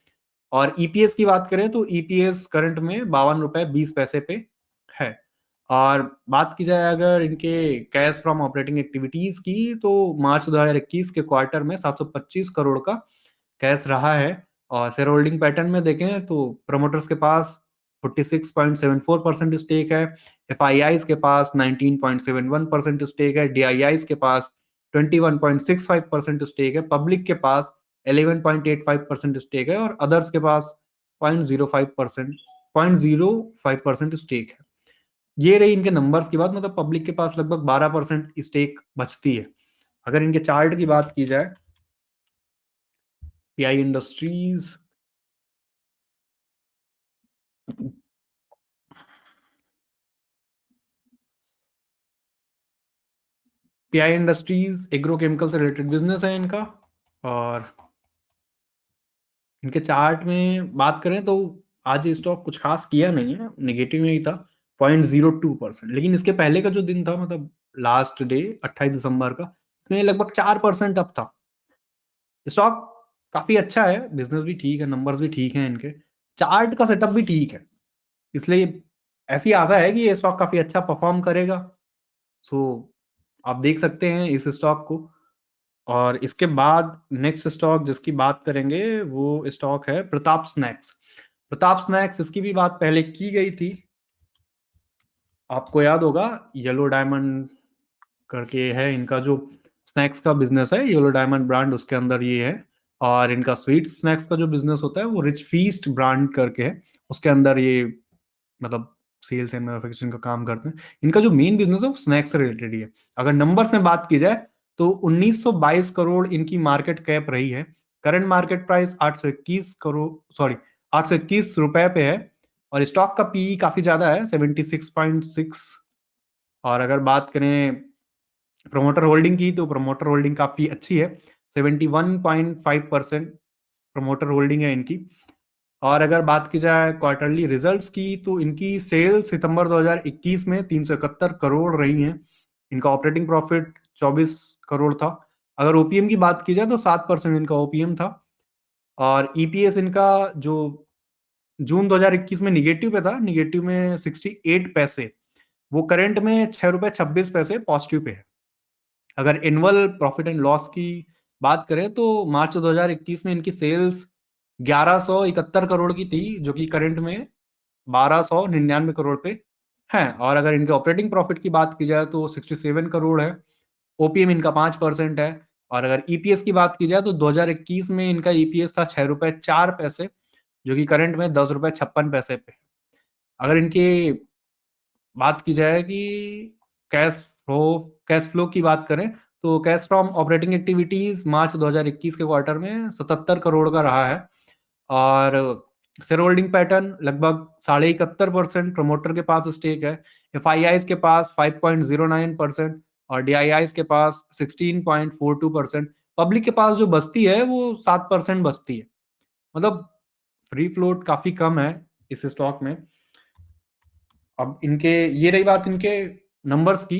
और ईपीएस की बात करें तो ईपीएस करंट में 52 रुपए 20 पैसे पे है। और बात की जाए अगर इनके कैश फ्रॉम ऑपरेटिंग एक्टिविटीज की तो मार्च 2021 के क्वार्टर में 725 करोड़ का कैश रहा है। और शेयर होल्डिंग पैटर्न में देखें तो प्रमोटर्स के पास 46.74% स्टेक है, एफआईआईज के पास 19.71% स्टेक है, डीआईआईज के पास 21.65% स्टेक है, पब्लिक के पास 11.85% स्टेक है, और अदर्स के पास 0.05% स्टेक है। ये रही इनके नंबर्स की बात, मतलब पब्लिक के पास लगभग 12% स्टेक बचती है। अगर इनके चार्ट की बात की जाए, pi industries pi industries agrochemical से रिलेटेड बिजनेस है इनका। और इनके चार्ट में बात करें तो आज ये स्टॉक कुछ खास किया नहीं है, निगेटिव में ही था 0.02%। लेकिन इसके पहले का जो दिन था, मतलब लास्ट डे 28 दिसंबर का, इसमें लगभग 4% अप था। स्टॉक काफी अच्छा है, बिजनेस भी ठीक है, नंबर्स भी ठीक हैं इनके, चार्ट का सेटअप भी ठीक है। इसलिए ऐसी आशा है कि ये स्टॉक काफी अच्छा परफॉर्म करेगा। सो आप देख सकते हैं इस स्टॉक को। और इसके बाद नेक्स्ट स्टॉक जिसकी बात करेंगे वो स्टॉक है प्रताप स्नैक्स। प्रताप स्नैक्स, इसकी भी बात पहले की गई थी, आपको याद होगा। येलो डायमंड करके है इनका जो स्नैक्स का बिजनेस है, येलो डायमंड ब्रांड, उसके अंदर ये है। और इनका स्वीट स्नैक्स का जो बिजनेस होता है वो रिच फीस्ट ब्रांड करके है, उसके अंदर ये मतलब सेल्स एंड मैन्युफैक्चरिंग का काम करते हैं। इनका जो मेन बिजनेस है वो स्नैक्स से रिलेटेड ही है। अगर नंबर्स में बात की जाए तो 1922 करोड़ इनकी मार्केट कैप रही है। करंट मार्केट प्राइस 821 रुपए पे है। और स्टॉक का पीई काफी ज्यादा है, 76.6। और अगर बात करें प्रमोटर होल्डिंग की तो प्रमोटर होल्डिंग काफी अच्छी है, 71.5% प्रमोटर होल्डिंग है इनकी। और अगर बात की जाए क्वार्टरली रिजल्ट्स की तो इनकी सेल सितंबर 2021 में 371 करोड़ रही हैं। इनका ऑपरेटिंग प्रॉफिट 24 करोड़ था। अगर ओपीएम की बात की जाए तो 7% इनका ओपीएम था। और ईपीएस इनका जो जून 2021 में निगेटिव पे था, निगेटिव में 68 पैसे, वो करंट में 6 रुपए 26 पैसे पॉजिटिव पे है। अगर एनुअल प्रॉफिट एंड लॉस की बात करें तो मार्च 2021 में इनकी सेल्स 1171 करोड़ की थी, जो कि करंट में 1299 करोड़ पे है। और अगर इनके ऑपरेटिंग प्रॉफिट की बात की जाए तो 67 करोड़ है। ओपीएम इनका 5% है। और अगर ईपीएस की बात की जाए तो 2021 में इनका ईपीएस था 6 रुपए 4 पैसे, जो कि करंट में 10 रुपए 56 पैसे पे। अगर इनकी बात की जाए कि कैश फ्लो कैश फ्लो की बात करें तो कैश फ्रॉम ऑपरेटिंग एक्टिविटीज मार्च 2021 के क्वार्टर में 77 करोड़ का रहा है। और शेयर होल्डिंग पैटर्न लगभग 71.5% प्रमोटर के पास स्टेक है, एफआईआईज के पास 5.09% और डीआईआईज के पास 16.42%। पब्लिक के पास जो बस्ती है वो 7% बस्ती है, मतलब फ्री फ्लोट काफी कम है इस स्टॉक में। अब इनके ये रही बात इनके नंबर्स की।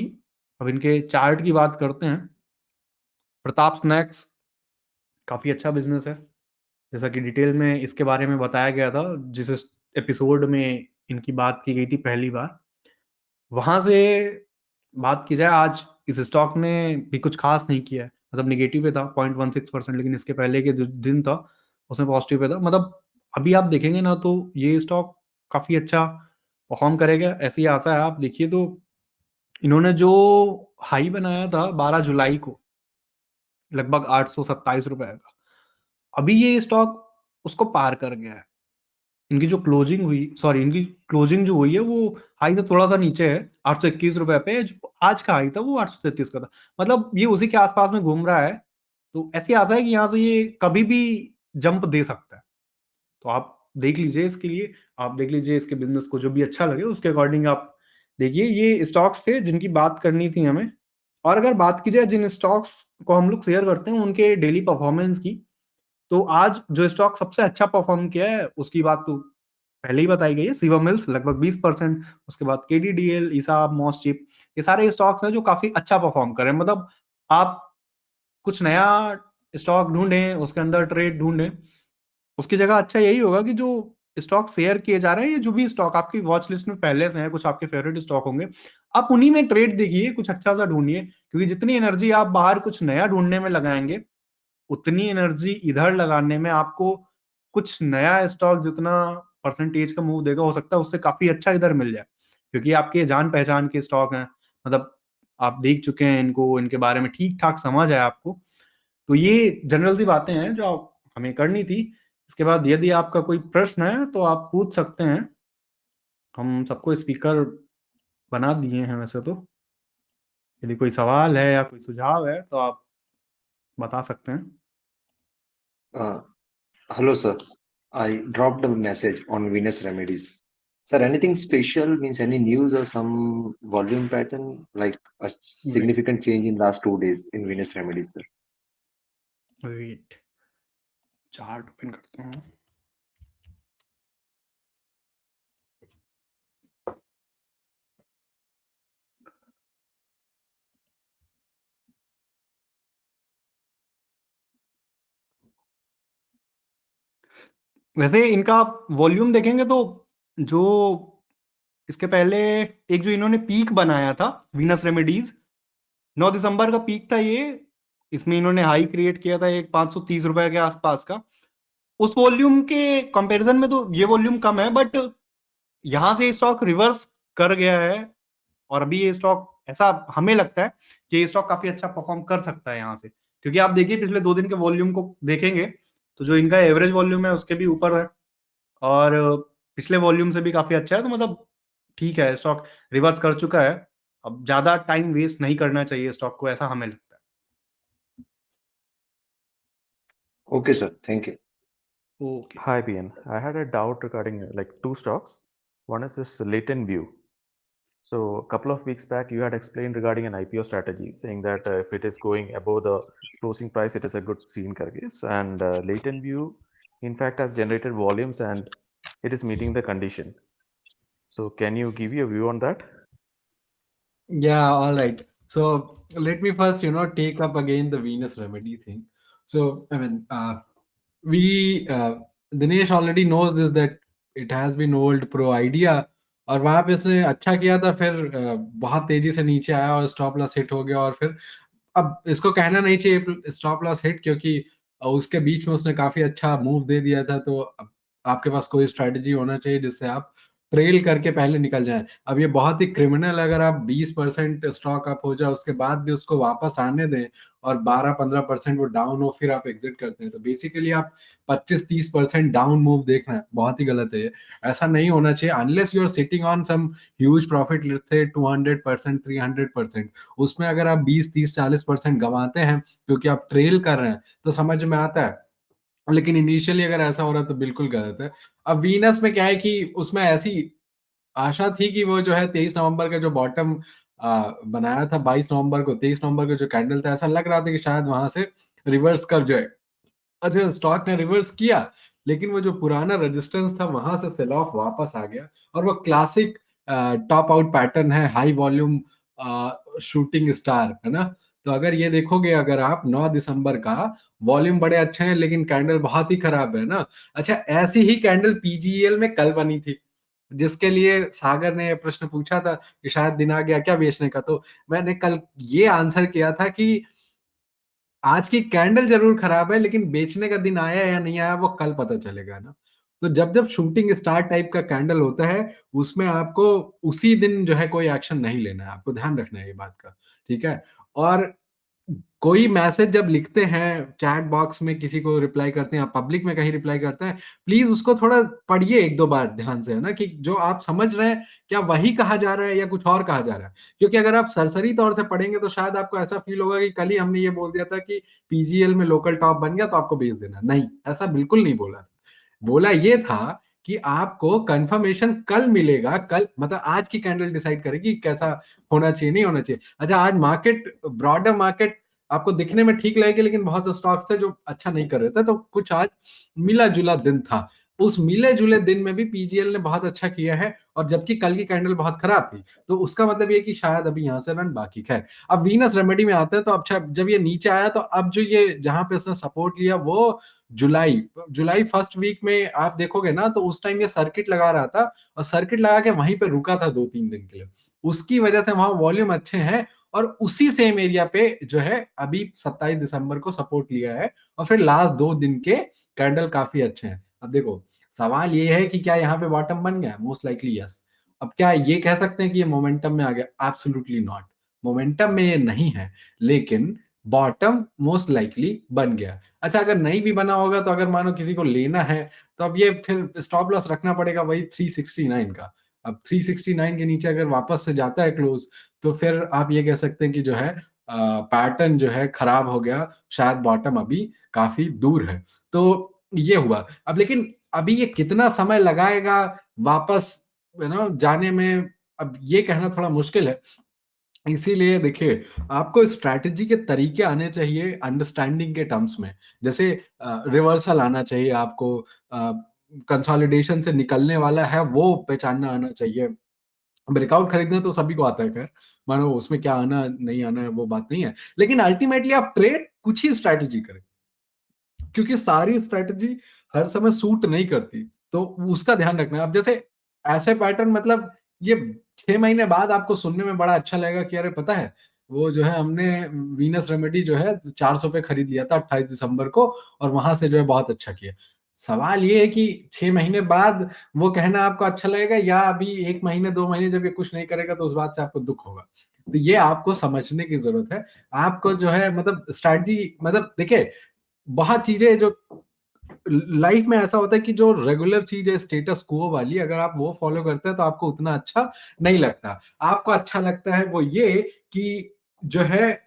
अब इनके चार्ट की बात करते हैं। प्रताप स्नैक्स काफी अच्छा बिजनेस है, जैसा कि डिटेल में इसके बारे में बताया गया था जिस एपिसोड में इनकी बात की गई थी पहली बार, वहां से बात की जाए आज इस स्टॉक ने भी कुछ खास नहीं किया है। मतलब निगेटिव पे था 0.16%, लेकिन इसके पहले के जो दिन था उसमें पॉजिटिव पे था। मतलब अभी आप देखेंगे ना तो ये स्टॉक काफी अच्छा परफॉर्म करेगा, ऐसी आशा है। आप देखिए तो इन्होंने जो हाई बनाया था 12 जुलाई को, लगभग 827 रुपए का, अभी ये स्टॉक उसको पार कर गया है। इनकी जो क्लोजिंग हुई, सॉरी, इनकी क्लोजिंग जो हुई है वो हाई से थोड़ा सा नीचे है, 821 रुपए पे। जो आज का हाई था वो 833 का था। मतलब ये उसी के आसपास में घूम रहा है। तो ऐसी आशा है कि यहाँ से ये कभी भी जंप दे सकता है। तो आप देख लीजिए इसके लिए, आप देख लीजिए इसके बिजनेस को, जो भी अच्छा लगे उसके अकॉर्डिंग आप देखिए। ये स्टॉक्स थे जिनकी बात करनी थी हमें। और अगर बात की जाए जिन स्टॉक्स को हम लोग शेयर करते हैं उनके डेली परफॉर्मेंस की, तो आज जो स्टॉक सबसे अच्छा परफॉर्म किया है उसकी बात तो पहले ही बताई गई है, शिवम मिल्स लगभग 20%। उसके बाद केडीडीएल, ईसाब, मॉसचिप, ये सारे स्टॉक्स हैं जो काफी अच्छा परफॉर्म कर रहे हैं। मतलब आप कुछ नया स्टॉक ढूंढें, उसके अंदर ट्रेड ढूंढें, उसकी जगह अच्छा यही होगा कि जो स्टॉक शेयर किए जा रहे हैं, ये जो भी स्टॉक आपकी वॉच लिस्ट में पहले से हैं, कुछ आपके फेवरेट स्टॉक होंगे, आप उन्हीं में ट्रेड देखिए, कुछ अच्छा सा ढूंढिए। क्योंकि जितनी एनर्जी आप बाहर कुछ नया ढूंढने में लगाएंगे, उतनी एनर्जी इधर लगाने में आपको कुछ नया स्टॉक जितना परसेंटेज का मूव देगा, हो सकता है उससे काफी अच्छा इधर मिल जाए। क्योंकि आपके जान पहचान के स्टॉक हैं, मतलब आप देख चुके हैं इनको, इनके बारे में ठीक ठाक समझ है आपको। तो ये जनरल सी बातें हैं जो हमें करनी थी। इसके बाद यदि आपका कोई प्रश्न है तो आप पूछ सकते हैं। हम सबको स्पीकर बना दिए हैं वैसे तो। यदि कोई सवाल है या कोई सुझाव है तो आप बता सकते हैं। Uh, Hello, sir. I dropped a message on Venus Remedies. Sir, anything special means any news or some volume pattern, like a wait, significant change in last 2 days in Venus Remedies, sir? Wait, chart open करते हैं। वैसे इनका volume देखेंगे तो जो इसके पहले एक जो इन्होंने पीक बनाया था, वीनस रेमेडीज, 9 दिसंबर का पीक था ये। इसमें इन्होंने हाई क्रिएट किया था एक 530 रुपए के आसपास का। उस वॉल्यूम के कंपैरिजन में तो ये वॉल्यूम कम है, बट यहां से स्टॉक रिवर्स कर गया है। और अभी ये स्टॉक, ऐसा हमें लगता है कि ये स्टॉक काफी अच्छा परफॉर्म कर सकता है यहाँ से। क्योंकि आप देखिए पिछले 2 दिन के वॉल्यूम को देखेंगे तो जो इनका एवरेज वॉल्यूम है उसके भी ऊपर है, और पिछले वॉल्यूम से भी काफी अच्छा है। तो मतलब ठीक है, स्टॉक रिवर्स कर चुका है। अब ज्यादा टाइम वेस्ट नहीं करना चाहिए स्टॉक को, ऐसा हमें लगता Okay, sir. Thank you. है। Okay. Hi, BN. I had a doubt regarding like two stocks. One is this latent view. So a couple of weeks back, you had explained regarding an IPO strategy, saying that if it is going above the closing price, it is a good scene karkis. And latent view, in fact, has generated volumes and it is meeting the condition. So can you give your view on that? Yeah, all right. So let me first, take up again the Venus remedy thing. So, I mean, Dinesh already knows this, that it has been old pro idea, और वहां पे से अच्छा किया था, फिर बहुत तेजी से नीचे आया और स्टॉप लॉस हिट हो गया। और फिर अब इसको कहना नहीं चाहिए स्टॉप लॉस हिट, क्योंकि उसके बीच में उसने काफी अच्छा मूव दे दिया था। तो अब आपके पास कोई स्ट्रेटजी होना चाहिए जिससे आप ट्रेल करके पहले निकल जाएं। अब ये बहुत ही क्रिमिनल, अगर आप 20% स्टॉक अप हो जाए उसके बाद भी उसको वापस आने दें और 12-15% वो डाउन हो, फिर आप एग्जिट करते हैं, तो बेसिकली आप 25-30% डाउन मूव देख रहे हैं। बहुत ही गलत है ये। ऐसा नहीं होना चाहिए unless you are sitting on some huge profit, let's say 200%, 300%। उसमें अगर आप 20-30-40% गंवाते हैं क्योंकि आप ट्रेल कर रहे हैं, तो समझ में आता है। लेकिन इनिशियली अगर ऐसा हो रहा है तो बिल्कुल गलत है। अब वीनस में क्या है कि उसमें ऐसी आशा थी कि वो जो है 23 नवंबर का जो बॉटम बनाया था, 22 नवंबर को, 23 नवंबर को जो कैंडल था, ऐसा लग रहा था कि शायद वहां से रिवर्स कर जाए। अच्छा, स्टॉक ने रिवर्स किया, लेकिन वो जो पुराना रेजिस्टेंस था वहां से सेल ऑफ वापस आ गया। और वो क्लासिक टॉप आउट पैटर्न है, हाई वॉल्यूम शूटिंग स्टार, है ना। तो अगर ये देखोगे, अगर आप 9 दिसंबर का वॉल्यूम बड़े अच्छे हैं लेकिन कैंडल बहुत ही खराब है ना। अच्छा, ऐसी ही कैंडल पीजीईएल में कल बनी थी, जिसके लिए सागर ने प्रश्न पूछा था कि शायद दिन आ गया क्या बेचने का, तो मैंने कल ये आंसर किया था कि आज की कैंडल जरूर खराब है लेकिन बेचने का दिन आया या नहीं आया वो कल पता चलेगा ना। तो जब जब शूटिंग स्टार टाइप का कैंडल होता है, उसमें आपको उसी दिन जो है कोई एक्शन नहीं लेना है, आपको ध्यान रखना है ये बात का, ठीक है। और कोई मैसेज जब लिखते हैं चैट बॉक्स में, किसी को रिप्लाई करते हैं, आप पब्लिक में कहीं रिप्लाई करते हैं, प्लीज उसको थोड़ा पढ़िए एक दो बार ध्यान से, है ना, कि जो आप समझ रहे हैं क्या वही कहा जा रहा है या कुछ और कहा जा रहा है। क्योंकि अगर आप सरसरी तौर से पढ़ेंगे तो शायद आपको ऐसा फील होगा कि कल ही हमने ये बोल दिया था कि पीजीएल में लोकल टॉप बन गया तो आपको बेच देना। नहीं, ऐसा बिल्कुल नहीं बोला था। बोला ये था कि आपको कंफर्मेशन कल मिलेगा, कल मतलब आज की कैंडल डिसाइड करेगी कैसा होना चाहिए नहीं होना चाहिए। अच्छा, आज मार्केट, ब्रॉडर मार्केट आपको दिखने में ठीक लगेगी लेकिन बहुत से स्टॉक्स थे जो अच्छा नहीं कर रहे थे, तो कुछ आज मिला जुला दिन था। उस मिले जुले दिन में भी पीजीएल ने बहुत अच्छा किया है, और जबकि कल की कैंडल बहुत खराब थी, तो उसका मतलब ये कि शायद अभी यहां से रन बाकी। खैर, अब वीनस रेमेडी में आते हैं। तो अच्छा, जब ये नीचे आया तो अब जो ये जहां पे उसने सपोर्ट लिया वो जुलाई जुलाई फर्स्ट वीक में आप देखोगे ना, तो उस टाइम ये सर्किट लगा रहा था, और सर्किट लगा के वहीं पे रुका था 2-3 दिन के लिए। उसकी वजह से वहां वॉल्यूम अच्छे हैं, और उसी सेम एरिया पे जो है अभी 27 दिसंबर को सपोर्ट लिया है, और फिर लास्ट 2 दिन के कैंडल काफी अच्छे हैं। अब देखो, सवाल ये है कि क्या यहाँ पे बॉटम बन गया? Most likely yes. अब क्या ये कह सकते हैं कि ये मोमेंटम में आ गया? एब्सोल्युटली नॉट, मोमेंटम में ये नहीं है, लेकिन बॉटम मोस्ट लाइकली बन गया। अच्छा, अगर नहीं भी बना होगा तो अगर मानो किसी को लेना है, तो अब ये फिर स्टॉप लॉस रखना पड़ेगा वही 369 का। अब 369 के नीचे अगर वापस से जाता है क्लोज, तो फिर आप ये कह सकते हैं कि जो है पैटर्न जो है खराब हो गया, शायद बॉटम अभी काफी दूर है। तो ये हुआ। अब लेकिन अभी ये कितना समय लगाएगा वापस जाने में, अब ये कहना थोड़ा मुश्किल है। इसीलिए देखिए, आपको स्ट्रैटेजी के तरीके आने चाहिए अंडरस्टैंडिंग के टर्म्स में। जैसे रिवर्सल आना चाहिए आपको, कंसोलिडेशन से निकलने वाला है वो पहचानना आना चाहिए। ब्रेकआउट खरीदना तो सभी को आता है, खैर मानो उसमें क्या आना नहीं आना है वो बात नहीं है, लेकिन अल्टीमेटली आप ट्रेड कुछ ही स्ट्रैटेजी करें, क्योंकि सारी स्ट्रैटेजी हर समय सूट नहीं करती, तो उसका ध्यान रखना है। अब जैसे ऐसे पैटर्न, मतलब ये 6 महीने बाद आपको सुनने में बड़ा अच्छा लगेगा कि अरे पता है वो जो है हमने वीनस रेमेडी जो है 400 पे खरीद लिया था 28 दिसंबर को, और वहां से जो है बहुत अच्छा किया। सवाल ये है कि 6 महीने बाद वो कहना आपको अच्छा लगेगा, या अभी 1 महीने 2 महीने जब ये कुछ नहीं करेगा तो उस बात से आपको दुख होगा। तो ये आपको समझने की जरूरत है। आपको जो है मतलब स्ट्रैटेजी, मतलब देखिए, बहुत चीजें जो लाइफ में ऐसा होता है कि जो रेगुलर चीज है स्टेटस क्वो वाली, अगर आप वो फॉलो करते हैं तो आपको उतना अच्छा नहीं लगता। आपको अच्छा लगता है वो ये कि जो है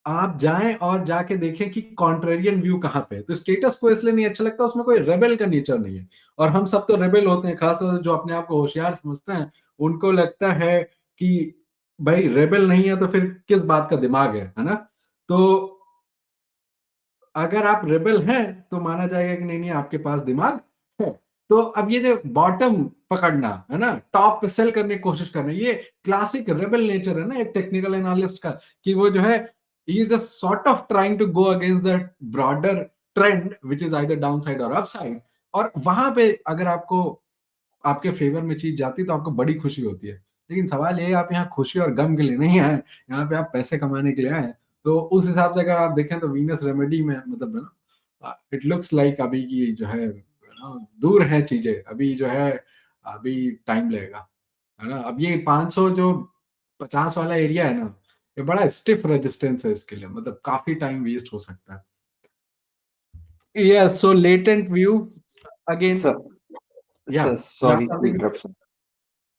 आप जाएं और जाके देखें कि कॉन्ट्रेरियन व्यू कहाँ पे है। तो स्टेटस को इसलिए नहीं अच्छा लगता, उसमें कोई रेबेल का नेचर नहीं है, और हम सब तो रेबेल होते हैं, खासकर जो अपने आप को होशियार समझते हैं, उनको लगता है कि भाई रेबेल नहीं है तो फिर किस बात का दिमाग है ना। तो अगर आप रेबल हैं तो माना जाएगा कि नहीं नहीं आपके पास दिमाग है। तो अब ये जो बॉटम पकड़ना है ना, टॉप पे सेल करने की कोशिश करना, ये क्लासिक रेबल नेचर है ना एक टेक्निकल एनालिस्ट का, कि वो जो है ही is sort of trying to go against the broader trend which is either down side और अप साइड। और वहां पे अगर आपको आपके फेवर में चीज जाती तो आपको बड़ी खुशी होती है। लेकिन सवाल ये है, आप यहाँ खुशी और गम के लिए नहीं आए, यहाँ पे आप पैसे कमाने के लिए आए हैं। तो उस हिसाब से अगर आप देखें तो वीनस रेमेडी में मतलब है ना, इट लुक्स लाइक अभी की जो है दूर है चीजें, अभी जो है अभी टाइम लगेगा, है ना। अब ये 500 जो 50 वाला एरिया है ना, ये बड़ा स्टिफ रेजिस्टेंस है इसके लिए, मतलब काफी टाइम वेस्ट हो सकता है। यस, सो लेटेंट व्यू अगेन। Sir, या sir, या sorry to something. interrupt, sir.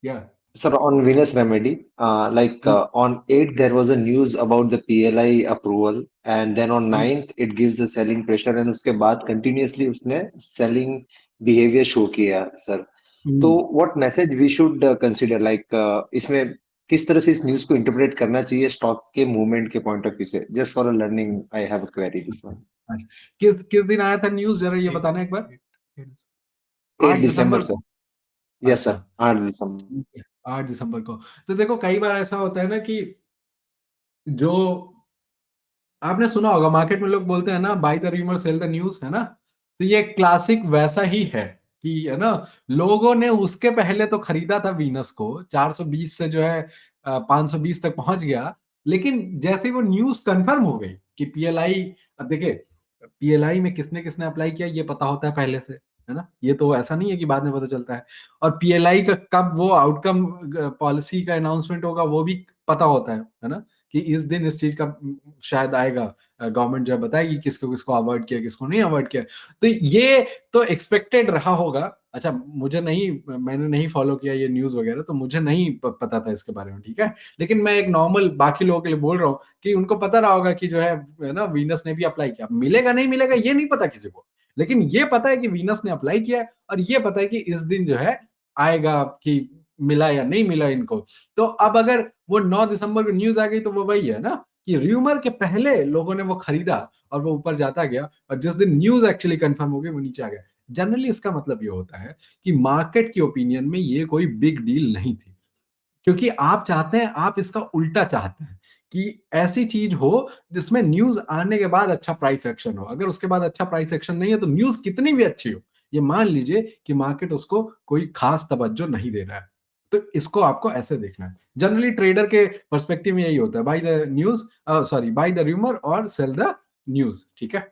या Sir, on Venus Remedy, on 8th there was a news about the PLI approval, and then on 9th it gives a selling pressure, and उसके बाद continuously उसने selling behavior show किया, sir. तो what message we should consider, like इसमें किस तरह से इस न्यूज को इंटरप्रेट करना चाहिए स्टॉक के मूवमेंट के पॉइंट ऑफ व्यू से? Just for a learning I have a query this one. किस किस दिन आया था न्यूज, जरा ये बताना एक बार। 8 8 दिसंबर दिसंबर सर। को। यस अच्छा, सर, 8 दिसंबर। ठीक है, 8 दिसंबर को। तो देखो, कई बार ऐसा होता है ना कि जो आपने सुना होगा मार्केट में लोग बोलते हैं ना, by the rumour cell the news, है ना। तो ये क्लासिक वैसा ही है कि, है ना, लोगों ने उसके पहले तो खरीदा था वीनस को, 420 से जो है 520 तक पहुंच गया। लेकिन जैसे ही वो न्यूज कंफर्म हो गई कि पीएलआई, अब देखिए पीएलआई में किसने किसने अप्लाई किया ये पता होता है पहले से, है ना, ये तो ऐसा नहीं है कि बाद में पता चलता है। और पीएलआई का कब वो आउटकम पॉलिसी का अनाउंसमेंट होगा वो भी पता होता है ना, कि इस दिन इस चीज का शायद आएगा, गवर्नमेंट जब बताएगी किसको किसको अवॉइड किया किसको नहीं अवॉइड किया। तो ये तो एक्सपेक्टेड रहा होगा। अच्छा, मुझे नहीं, मैंने नहीं फॉलो किया ये न्यूज वगैरह, तो मुझे नहीं पता था इसके बारे में, ठीक है। लेकिन मैं एक नॉर्मल बाकी लोगों के लिए बोल रहा हूँ कि उनको पता रहा होगा कि जो है ना, वीनस ने भी अप्लाई किया। मिलेगा नहीं मिलेगा ये नहीं पता किसी को, लेकिन ये पता है कि वीनस ने अप्लाई किया है, और ये पता है कि इस दिन जो है आएगा कि मिला या नहीं मिला इनको। तो अब अगर वो 9 दिसंबर को न्यूज आ गई तो वो वही है ना, कि र्यूमर के पहले लोगों ने वो खरीदा और वो ऊपर जाता गया, और जिस दिन न्यूज एक्चुअली कंफर्म हो गई वो नीचे आ गया। जनरली इसका मतलब ये होता है कि मार्केट की ओपिनियन में ये कोई बिग डील नहीं थी, क्योंकि आप चाहते हैं, आप इसका उल्टा चाहते हैं कि ऐसी चीज हो जिसमें न्यूज आने के बाद अच्छा प्राइस एक्शन हो। अगर उसके बाद अच्छा प्राइस एक्शन नहीं है तो न्यूज कितनी भी अच्छी हो, ये मान लीजिए कि मार्केट उसको कोई खास तवज्जो नहीं दे रहा है, तो इसको आपको ऐसे देखना है। जनरली ट्रेडर के पर्सपेक्टिव में यही होता है, by the news, sorry, by the rumour और सेल द न्यूज, ठीक है।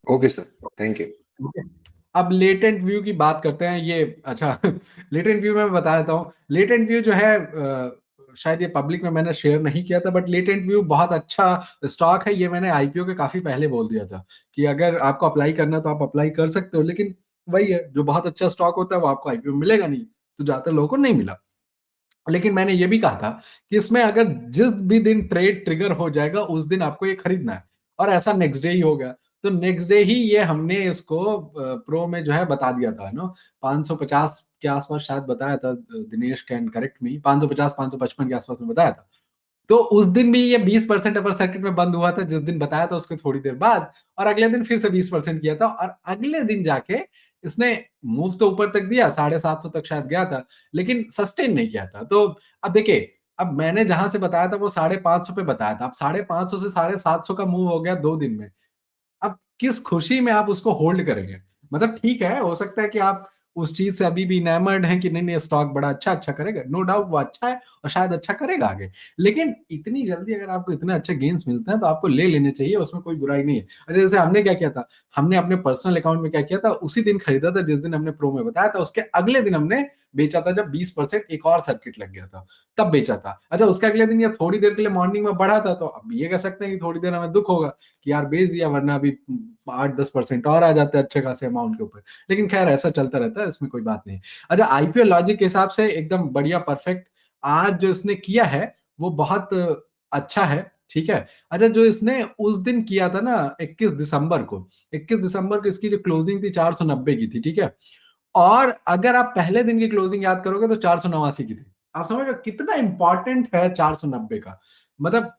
Okay sir, thank you. ठीक है। अब लेटेंट व्यू की बात करते हैं। ये अच्छा लेटेंट व्यू में मैं बता देता हूँ। लेटेंट व्यू जो है शायद ये पब्लिक में मैंने शेयर नहीं किया था, बट लेटेंट व्यू बहुत अच्छा स्टॉक है। ये मैंने आईपीओ के काफी पहले बोल दिया था कि अगर आपको अप्लाई करना है तो आप अप्लाई कर सकते हो, लेकिन वही है, जो बहुत अच्छा स्टॉक होता है वो आपको आईपीओ मिलेगा नहीं, तो ज्यादातर लोगों को नहीं मिला। लेकिन मैंने ये भी कहा था कि इसमें अगर जिस भी दिन ट्रेड ट्रिगर हो जाएगा उस दिन आपको ये खरीदना है, और ऐसा नेक्स्ट डे ही हो गया। तो नेक्स्ट डे ही ये हमने इसको प्रो में जो है बता दिया था ना, 550 के आसपास शायद बताया था, दिनेश कैन करेक्ट मी, 550 555 के आसपास में बताया था। तो उस दिन भी ये 20% अपर सर्किट में बंद हुआ था जिस दिन बताया था उसके थोड़ी देर बाद, और अगले दिन फिर से 20% किया था, और अगले दिन जाके इसने मूव तो ऊपर तक दिया, 750 तक शायद गया था, लेकिन सस्टेन नहीं किया था। तो अब देखिए, अब मैंने जहां से बताया था वो 550 पे बताया था, अब 550 से 750 का मूव हो गया 2 दिन में। अब किस खुशी में आप उसको होल्ड करेंगे? मतलब ठीक है, हो सकता है कि आप उस चीज से अभी भी इनेमर्ड हैं कि नहीं नहीं स्टॉक बड़ा अच्छा करेगा, नो डाउट वो अच्छा है और शायद अच्छा करेगा आगे। लेकिन इतनी जल्दी अगर आपको इतने अच्छे गेन्स मिलते हैं तो आपको ले लेने चाहिए, उसमें कोई बुराई नहीं है। अच्छा, जैसे हमने क्या किया था, हमने अपने पर्सनल अकाउंट में क्या किया था, उसी दिन खरीदा था जिस दिन हमने प्रो में बताया था, उसके अगले दिन हमने बेचा था जब 20% एक और सर्किट लग गया था, तब बेचा था। अच्छा, उसके अगले दिन या थोड़ी देर के लिए मॉर्निंग में बढ़ा था, तो अब ये कह सकते हैं कि थोड़ी देर हमें दुख होगा कि यार बेच दिया, वरना अभी 8-10% और आ जाते हैं अच्छे खासे अमाउंट के ऊपर। लेकिन खैर ऐसा चलता रहता है, इसमें कोई बात नहीं। अच्छा, आईपीओ लॉजिक के हिसाब से एकदम बढ़िया परफेक्ट आज जो इसने किया है वो बहुत अच्छा है, ठीक है। अच्छा, जो इसने उस दिन किया था ना 21 दिसंबर को इसकी जो क्लोजिंग थी 490 की थी, ठीक है। और अगर आप पहले दिन की क्लोजिंग याद करोगे तो 489 की थी। आप समझ रहे हो कितना इंपॉर्टेंट है 490 का? मतलब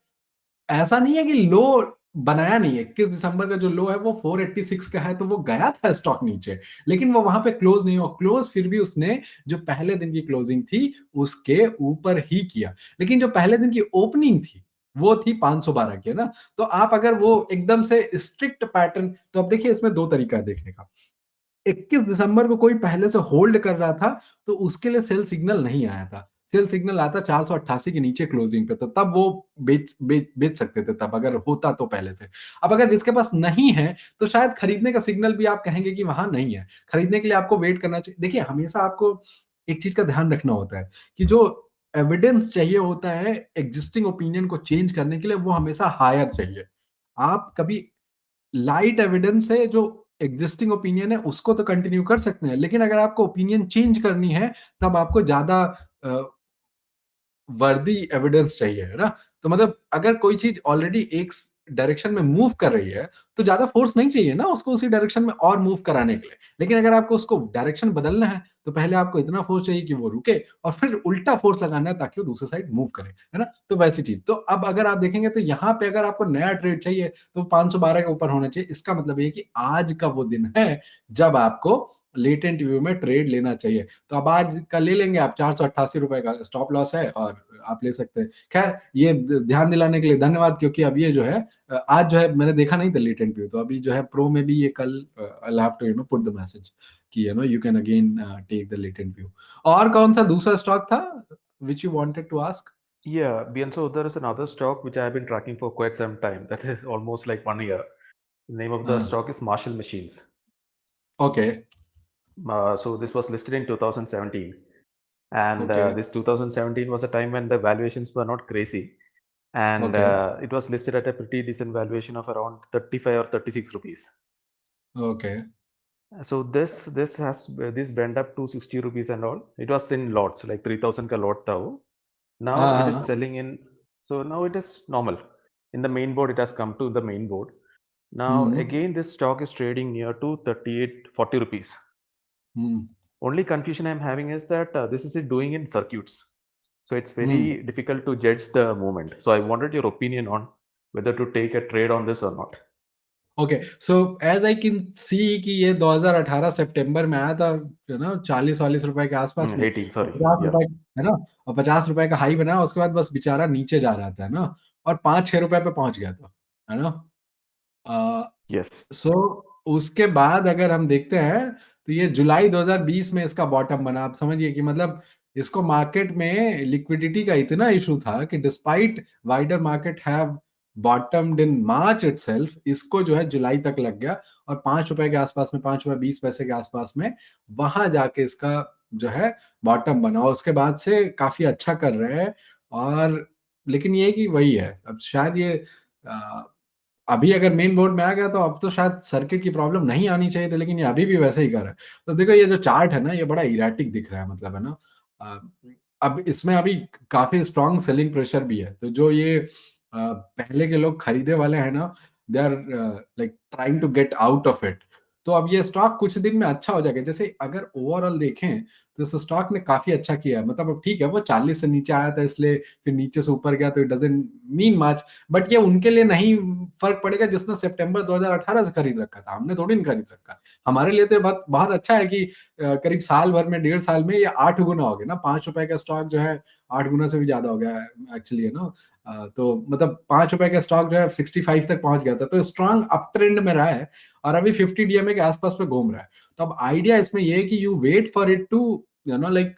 ऐसा नहीं है कि लो बनाया नहीं है। 21 दिसंबर का जो लो है वो 486 का है, तो वो गया था स्टॉक नीचे, लेकिन वो वहां पे क्लोज नहीं हुआ। क्लोज फिर भी उसने जो पहले दिन की क्लोजिंग थी उसके ऊपर ही किया, लेकिन जो पहले दिन की ओपनिंग थी वो थी 512 की, है ना। तो आप अगर वो एकदम से स्ट्रिक्ट पैटर्न, तो अब देखिए इसमें दो तरीका है देखने का। 21 दिसंबर को कोई पहले से होल्ड कर रहा था तो उसके लिए सेल सिग्नल नहीं आया था। सेल सिग्नल आता 488 के नीचे क्लोजिंग पे, तो तब वो बेच सकते थे तब, अगर होता तो पहले से। अब अगर जिसके पास नहीं है तो शायद खरीदने का सिग्नल भी आप कहेंगे कि वहां नहीं है, खरीदने के लिए आपको वेट करना चाहिए। देखिए, हमेशा आपको एक चीज का ध्यान रखना होता है कि जो एविडेंस चाहिए होता है एग्जिस्टिंग ओपिनियन को चेंज करने के लिए, वो हमेशा हायर चाहिए। आप कभी लाइट एविडेंस है जो एग्जिस्टिंग ओपिनियन है उसको तो कंटिन्यू कर सकते हैं, लेकिन अगर आपको ओपिनियन चेंज करनी है तब आपको ज्यादा वर्दी एविडेंस चाहिए, है ना। तो मतलब अगर कोई चीज ऑलरेडी एक डायरेक्शन में मूव कर रही है तो ज्यादा फोर्स नहीं चाहिए ना उसको उसी डायरेक्शन में और मूव कराने के लिए। लेकिन अगर आपको उसको डायरेक्शन बदलना है तो पहले आपको इतना फोर्स चाहिए कि वो रुके, और फिर उल्टा फोर्स लगाना है ताकि वो दूसरी साइड मूव करे, है ना। तो वैसी चीज। तो अब अगर आप देखेंगे तो यहाँ पे अगर आपको नया ट्रेड चाहिए तो 512 के ऊपर होना चाहिए। इसका मतलब ये कि आज का वो दिन है जब आपको लेटेंट व्यू में ट्रेड लेना चाहिए। तो अब आज का ले लेंगे आप, 488 रुपए का स्टॉप लॉस है और आप ले सकते हैं। खैर ये ध्यान दिलाने के लिए धन्यवाद, क्योंकि अब ये जो है आज जो है मैंने देखा नहीं था लेटेंट व्यू, तो अभी जो है प्रो में भी ये कल I have to put the message कि you can again take the latent view. और कौन सा दूसरा स्टॉक था which you wanted to ask? Yeah, Bien, so there is another stock which I have been tracking for quite some time. That is almost like 1 year. The name of the stock is Marshall Machines. Okay. So this was listed in 2017, and Okay. this 2017 was a time when the valuations were not crazy, and Okay. it was listed at a pretty decent valuation of around 35 or 36 rupees. Okay. So this went up to 60 rupees and all. It was in lots, like 3000 ka lot tha wo. Now it is selling in, so now it is normal. In the main board, it has come to the main board. Now again, this stock is trading near to 38-40 rupees. Only confusion I'm having is that this is it doing in circuits. So it's very difficult to judge the movement. So I wanted your opinion on whether to take a trade on this or not. Okay, so as I can see कि ये 2018 सितंबर में आया था 40-40 रुपए के आसपास में, 18, sorry. 50 रुपए है ना, और 50 रुपए का हाई बना, उसके बाद बस बेचारा नीचे जा रहा था है ना, और 5-6 रुपए पे पहुंच गया था है ना। यस। सो उसके बाद अगर हम देखते हैं तो ये जुलाई 2020 में इसका बॉटम बना। आप समझिए कि मतलब इसको मार्केट में लिक्विडिटी का इतना इशू था कि despite wider market have बॉटम्ड in March itself, इसको जो है जुलाई तक लग गया और 5 रुपए के आसपास में, 5 रुपए 20 पैसे के आसपास में वहां जाके इसका जो है बॉटम बना, और उसके बाद से काफी अच्छा कर रहे हैं। और लेकिन ये कि वही है, अब शायद ये अभी अगर मेन बोर्ड में आ गया तो अब तो शायद सर्किट की प्रॉब्लम नहीं आनी चाहिए थी, लेकिन ये अभी भी वैसे ही कर रहा है। तो देखो ये जो चार्ट है ना, ये बड़ा इराटिक दिख रहा है, मतलब है ना। अब इसमें अभी काफी स्ट्रॉन्ग सेलिंग प्रेशर भी है, तो जो ये पहले के लोग खरीदे वाले हैं ना, they are like trying to get out of it. तो अब ये स्टॉक कुछ दिन में अच्छा हो जाएगा। जैसे अगर ओवरऑल देखें तो इस स्टॉक ने काफी अच्छा किया है, मतलब अब ठीक है वो 40 से नीचे आया था इसलिए फिर नीचे से ऊपर गया, तो it doesn't mean much, but ये उनके लिए नहीं फर्क पड़ेगा जिसने सितंबर 2018 से खरीद रखा था, हमने थोड़ी नहीं खरीद रखा। हमारे लिए तो बहुत बहुत अच्छा है कि करीब साल भर में, 1.5 साल में ये 8 गुना हो गया ना। 5 रुपए का स्टॉक जो है 8 गुना से भी ज्यादा हो गया एक्चुअली है ना। तो मतलब 5 रुपए का स्टॉक जो है 65 तक पहुंच गया था, तो स्ट्रॉन्ग अप ट्रेंड में रहा है और अभी 50 डीएमए के आसपास पे घूम रहा है। तो अब आइडिया इसमें ये है कि you wait for it to like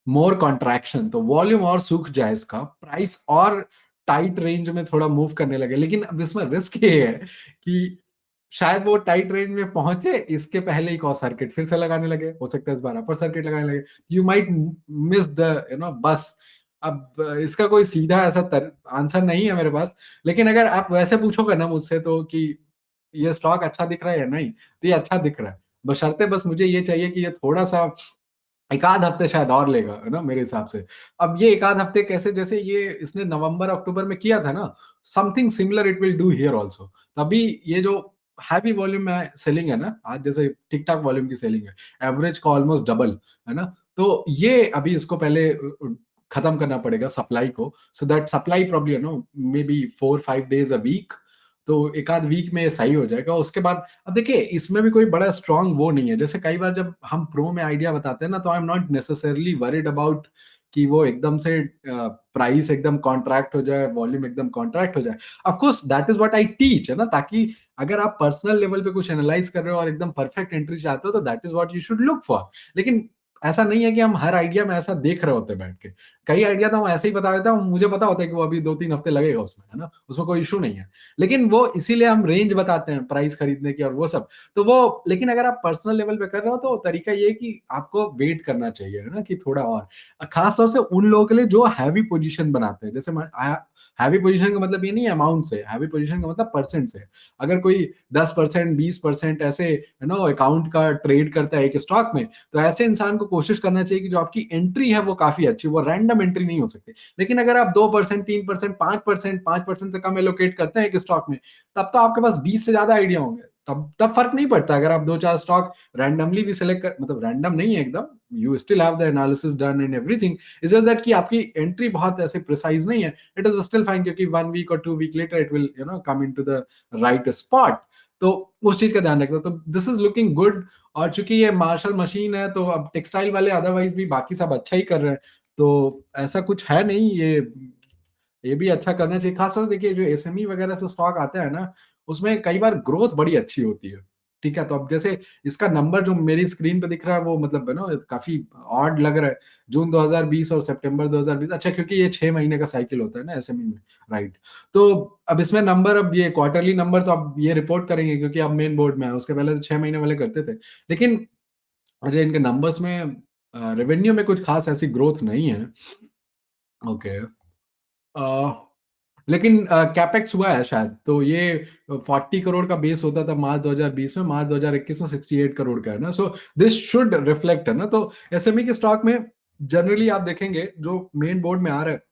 more contraction, तो वॉल्यूम और सूख जाए, इसका प्राइस और टाइट रेंज में थोड़ा मूव करने लगे। लेकिन अब इसमें रिस्क ये है कि शायद वो टाइट रेंज में पहुंचे इसके पहले ही क्रॉस सर्किट फिर से लगाने लगे, हो सकता है इस बार अपर सर्किट लगाने लगे, you might miss the bus. अब इसका कोई सीधा ऐसा आंसर नहीं है मेरे पास, लेकिन अगर आप वैसे पूछोगे ना मुझसे तो कि ये स्टॉक अच्छा दिख रहा है या नहीं, तो ये अच्छा दिख रहा है, बशर्ते बस मुझे ये चाहिए कि ये थोड़ा सा एक आध हफ्ते शायद और लेगा है ना मेरे हिसाब से। अब ये एक आध हफ्ते कैसे, जैसे ये इसने नवंबर अक्टूबर में किया था ना, something similar it will do here also. तभी ये जो हैवी वॉल्यूम में सेलिंग है ना आज, जैसे ठीक ठाक वॉल्यूम की सेलिंग है, एवरेज का ऑलमोस्ट डबल है ना, तो ये अभी इसको पहले खत्म करना पड़ेगा सप्लाई को, so that supply problem you know may be 4-5 days a week, तो एक आध वीक में सही हो जाएगा। उसके बाद अब देखिए इसमें भी कोई बड़ा स्ट्रांग वो नहीं है, जैसे कई बार जब हम प्रो में आइडिया बताते हैं ना, तो I am not necessarily worried about कि वो एकदम से प्राइस एकदम कॉन्ट्रैक्ट हो जाए, वॉल्यूम एकदम कॉन्ट्रैक्ट हो जाए। Of course that is what I teach है ना, ताकि अगर आप पर्सनल लेवल पे कुछ एनालाइज कर रहे हो और एकदम परफेक्ट एंट्री चाहते हो तो that is what you should look for. लेकिन ऐसा नहीं है कि हम हर आइडिया में ऐसा देख रहे होते बैठ के, कई आइडिया तो हम ऐसे ही बता देता हूँ, मुझे पता होता है कि वो अभी 2-3 हफ्ते लगेगा उसमें है ना, उसमें कोई इशू नहीं है, लेकिन वो इसीलिए हम रेंज बताते हैं प्राइस खरीदने की और वो सब। तो वो, लेकिन अगर आप पर्सनल लेवल पे कर रहे हो तो तरीका ये है कि आपको वेट करना चाहिए है ना, कि थोड़ा और, खास तौर से उन लोगों के लिए जो हैवी पोजीशन बनाते हैं। जैसे हैवी पोजीशन का मतलब ये नहीं है अमाउंट से, हैवी पोजीशन का मतलब परसेंट से। अगर कोई 10%, 20% ऐसे यू नो अकाउंट का ट्रेड करता है एक स्टॉक में, तो ऐसे इंसान को कोशिश करना चाहिए कि जो आपकी एंट्री है वो काफी अच्छी, वो रैंडम एंट्री नहीं हो सकती। लेकिन अगर आप 2%, 3%, 5%, 5% से कम एलोकेट करते हैं एक स्टॉक में, तब तो आपके पास 20 से ज्यादा आइडिया होंगे, तब फर्क नहीं पड़ता अगर आप 2-4 स्टॉक रैंडमली भी सिलेक्ट कर, मतलब रैंडम नहीं है एकदम, you still have the analysis done and everything, is just that कि आपकी एंट्री बहुत ऐसे प्रिसाइज नहीं है, इट इज स्टिल फाइन, क्योंकि 1 वीक और 2 week later it will come into the right spot. तो उस चीज का ध्यान रखना। तो दिस इज लुकिंग गुड। और चूंकि ये मार्शल मशीन है तो अब टेक्सटाइल वाले अदरवाइज भी बाकी सब अच्छा ही कर रहे हैं, तो ऐसा कुछ है नहीं, ये भी अच्छा करना चाहिए। खासतौर से देखिए जो एसएमई वगैरह से स्टॉक आता है ना, उसमें कई बार ग्रोथ बड़ी अच्छी होती है। ठीक है, तो अब जैसे इसका नंबर जो मेरी स्क्रीन पे दिख रहा है वो मतलब है ना काफी ऑड लग रहा है, जून 2020 और सितंबर 2020। अच्छा, क्योंकि ये 6 महीने का साइकिल होता है ना एसएमई में, राइट। तो अब इसमें नंबर, अब ये क्वार्टरली नंबर तो अब ये रिपोर्ट करेंगे क्योंकि अब मेन बोर्ड में है, उसके पहले तो 6 महीने वाले करते थे। लेकिन अच्छा, इनके नंबर्स में रेवेन्यू में कुछ खास ऐसी ग्रोथ नहीं है। ओके, लेकिन कैपेक्स हुआ है शायद, तो ये 40 करोड़ का बेस होता था मार्च 2020 में, मार्च 2021 में 68 करोड़ का है ना। सो दिस शुड रिफ्लेक्ट है ना। तो एसएमई के स्टॉक में जनरली आप देखेंगे जो मेन बोर्ड में आ रहा है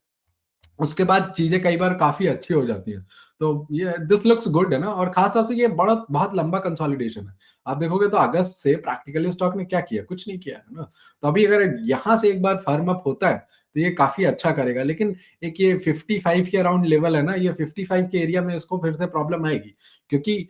उसके बाद चीजें कई बार काफी अच्छी हो जाती हैं। तो ये दिस लुक्स गुड है ना। और खासतौर से ये बड़ा बहुत लंबा कंसोलिडेशन है। आप देखोगे तो अगस्त से प्रैक्टिकली स्टॉक ने क्या किया, कुछ नहीं किया है ना। तो अभी अगर यहाँ से एक बार फर्म अप होता है तो ये काफी अच्छा करेगा। लेकिन एक ये 55 के अराउंड लेवल है ना, ये 55 के एरिया में इसको फिर से प्रॉब्लम आएगी, क्योंकि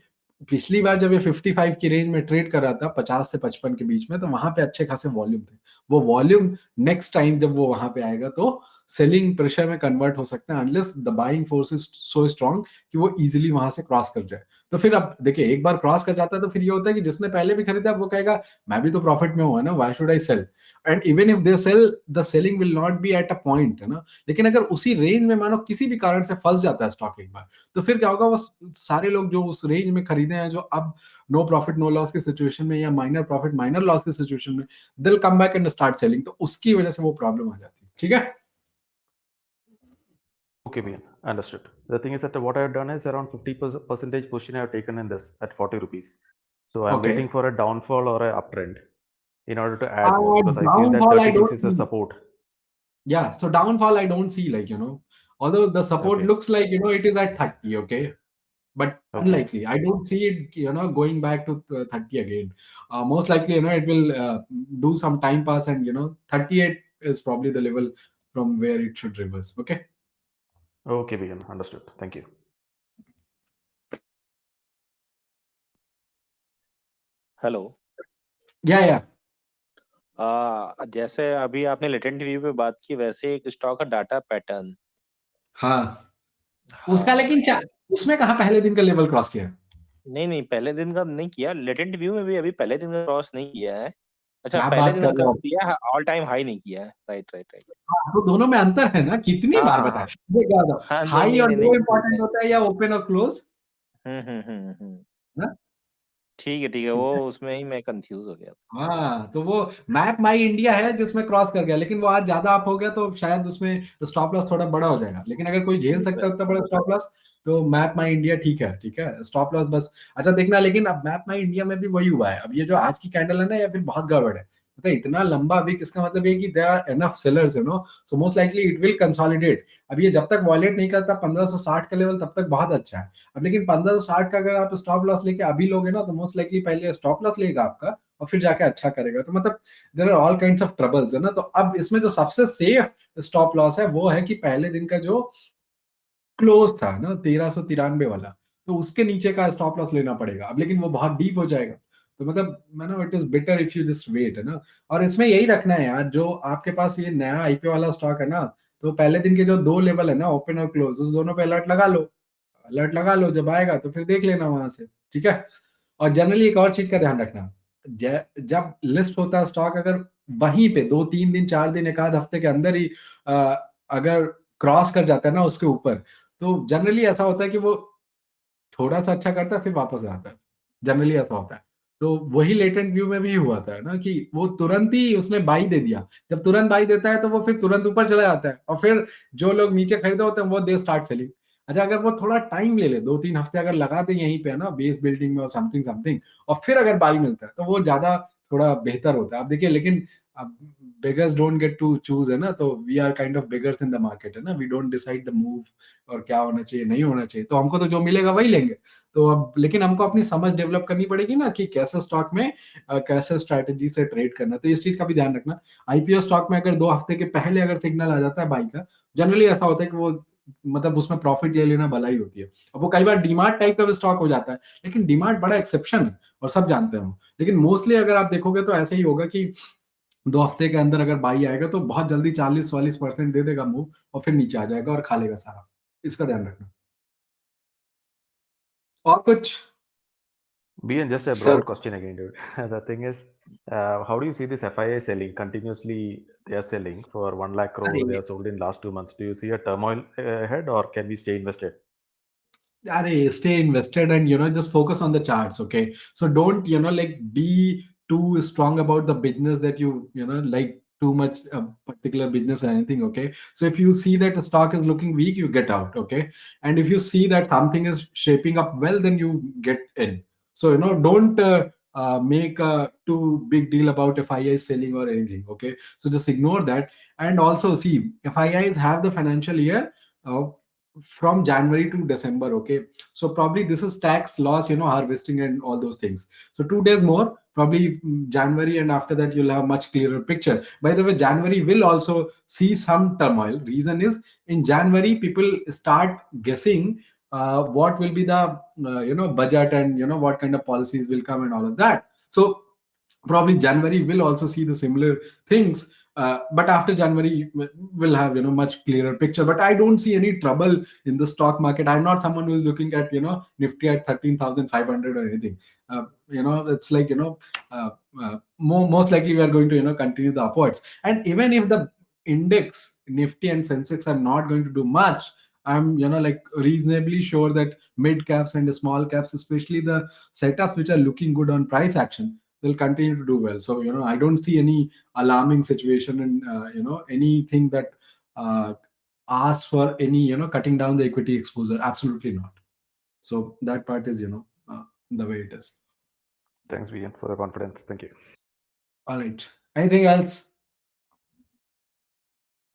पिछली बार जब ये 55 की रेंज में ट्रेड कर रहा था 50 से 55 के बीच में, तो वहां पे अच्छे खासे वॉल्यूम थे। वो वॉल्यूम नेक्स्ट टाइम जब वो वहां पे आएगा तो सेलिंग प्रेशर में कन्वर्ट हो सकते हैं, unless the buying force is so strong कि वो इजीली वहां से क्रॉस कर जाए। तो फिर अब देखिए एक बार क्रॉस कर जाता है तो फिर ये होता है कि जिसने पहले भी खरीदा वो कहेगा मैं भी तो प्रॉफिट में हुआ ना, why should I sell. And even if they sell, the selling will not be at a point, है ना। लेकिन अगर उसी रेंज में मानो किसी भी कारण से फंस जाता है स्टॉक एक बार, तो फिर क्या होगा, वो सारे लोग जो उस रेंज में खरीदे हैं, जो अब नो प्रॉफिट नो लॉस की सिचुएशन में या माइनर प्रॉफिट माइनर लॉस की सिचुएशन में, दिल come back and start selling. तो उसकी वजह से वो प्रॉब्लम आ जाती है। ठीक है। Okay, Bian, understood. The thing is that what I have done is around 50% position I have taken in this at 40 rupees. So I'm Okay. waiting for a downfall or a uptrend in order to add more, because I feel that Downfall I 36 don't is a see. support. Yeah, so downfall I don't see, like, although the support Okay. looks like, it is at 30, okay? But Okay. unlikely. I don't see it, going back to 30 again. Most likely, it will do some time pass, and, 38 is probably the level from where it should reverse. Okay. Okay, Bian, understood. Thank you. Hello. Yeah. जैसे अभी आपने latent view पे बात की, वैसे एक stock का data pattern. हाँ, उसका हाँ, लेकिन उसमें कहाँ पहले दिन का लेवल क्रॉस किया? नहीं पहले दिन का नहीं किया, लेटेंट व्यू में भी अभी पहले दिन का क्रॉस नहीं किया है। अच्छा, क्या पहले बात दिन कर का रहे हो? क्रॉस किया है, ऑल टाइम हाई नहीं किया है। Right right right. हाँ, तो दोनों में अंतर है ना, कितनी हाँ बार हाँ बताया हाँ ये क्या था? हाँ, नहीं हाई नहीं और नहीं लो नहीं, ठीक इंपॉर्टेंट है। होता है या ओपन और क्लोज? हम्म। ना। ठीक है, वो उसमें ही मैं कंफ्यूज हो गया था। हाँ, तो वो मैप माई इंडिया है जिसमें क्रॉस कर गया, लेकिन वो आज ज्यादा अप हो गया तो शायद उसमें तो स्टॉप लॉस थोड़ा बड़ा हो जाएगा। लेकिन अगर कोई झेल सकता है उतना बड़ा स्टॉप लॉस, तो मैप माई इंडिया ठीक है, ठीक है। स्टॉप लॉस बस अच्छा देखना। लेकिन अब मैप माई इंडिया में भी वही हुआ है, अब ये जो आज की कैंडल है ना, या फिर बहुत गड़बड़ है। मतलब इतना लंबा वीक, इसका मतलब ये कि there are enough sellers, so most likely it will consolidate. अब ये जब तक वॉलेट नहीं करता 1560 का लेवल, तब तक बहुत अच्छा है। अब लेकिन 1560 का अगर आप स्टॉप लॉस लेके अभी लोगे ना, तो मोस्ट लाइकली पहले स्टॉप लॉस लेगा आपका और फिर जाके अच्छा करेगा। तो मतलब there are all kinds of troubles, है ना। तो अब इसमें जो सबसे सेफ स्टॉप लॉस है वो है कि पहले दिन का जो क्लोज था ना 1393 वाला, तो उसके नीचे का स्टॉप लॉस लेना पड़ेगा। अब लेकिन वो बहुत डीप हो जाएगा, तो मतलब मैंने it is better if you just wait, है ना। और इसमें यही रखना है यार, जो आपके पास ये नया आईपीओ वाला स्टॉक है ना, तो पहले दिन के जो दो लेवल है ना, ओपन और क्लोज, उस दोनों पे अलर्ट लगा लो। अलर्ट लगा लो, जब आएगा तो फिर देख लेना वहां से। ठीक है। और जनरली एक और चीज का ध्यान रखना, जब लिस्ट होता है स्टॉक, अगर वहीं पे 2-3 दिन 4 दिन एक आध हफ्ते के अंदर ही अगर क्रॉस कर जाता है ना उसके ऊपर, तो जनरली ऐसा होता है कि वो थोड़ा सा अच्छा करता है फिर वापस आता है। जनरली ऐसा होता है। तो वही लेटेंट व्यू में भी हुआ था ना, कि वो तुरंत ही उसने बाई दे दिया। जब तुरंत बाई देता है तो वो फिर तुरंत ऊपर चला जाता है, और फिर जो लोग नीचे खरीदे होते हैं वो दे स्टार्ट सेलिंग। अच्छा, अगर वो थोड़ा टाइम ले ले, 2-3 हफ्ते अगर लगा दे यहीं पे, है ना, बेस बिल्डिंग में और समथिंग समथिंग, और फिर अगर बाई मिलता है तो वो ज्यादा थोड़ा बेहतर होता है। अब देखिए, लेकिन अब beggars don't get to choose, है ना। तो we are kind of beggars in the market, है ना। We don't decide the move और क्या होना चाहिए नहीं होना चाहिए, तो हमको तो जो मिलेगा वही लेंगे। तो अब लेकिन हमको अपनी समझ डेवलप करनी पड़ेगी ना, कि कैसे स्टॉक में कैसे स्ट्रैटेजी से ट्रेड करना। तो इस चीज का भी ध्यान रखना। आईपीओ स्टॉक में अगर 2 हफ्ते के पहले अगर सिग्नल आ जाता है बाई का, जनरली ऐसा होता है कि वो मतलब उसमें प्रॉफिट ले लेना भलाई होती है। अब वो कई बार डीमार्ट टाइप का भी स्टॉक हो जाता है, लेकिन डीमार्ट बड़ा एक्सेप्शन है और सब जानते हैं। लेकिन मोस्टली अगर आप देखोगे तो ऐसे ही होगा कि 2 हफ्ते के अंदर अगर बाई आएगा तो बहुत जल्दी 40-44% दे देगा मूव, और फिर नीचे आ जाएगा और खा लेगा सारा। इसका ध्यान रखना। और कुछ? Bien, just a Sir, broad question again, dude. The thing is, how do you see this FII selling? Continuously, they are selling for 1 lakh crore. They अरे are sold in last 2 months. Do you see a turmoil ahead, or can we stay invested? stay invested and just focus on the charts. Okay, so don't like be too strong about the business that you like too much a particular business or anything. Okay, so if you see that the stock is looking weak, you get out. Okay, and if you see that something is shaping up well, then you get in. So don't make a too big deal about FII is selling or anything. Okay, so just ignore that. And also see, FIIs have the financial year from January to December. Okay, so probably this is tax loss, harvesting and all those things. So 2 days more, probably January, and after that you'll have much clearer picture. By the way, January will also see some turmoil. Reason is, in January people start guessing what will be the budget, and what kind of policies will come and all of that. So probably January will also see the similar things. But after January, we'll have much clearer picture. But I don't see any trouble in the stock market. I'm not someone who is looking at Nifty at 13,500 or anything. It's like most likely we are going to continue the upwards. And even if the index Nifty and Sensex are not going to do much, I'm like reasonably sure that mid caps and the small caps, especially the setups which are looking good on price action, will continue to do well. So I don't see any alarming situation, and anything that asks for any cutting down the equity exposure. Absolutely not. So that part is the way it is. Thanks, Bien, for the confidence. Thank you. All right. Anything else?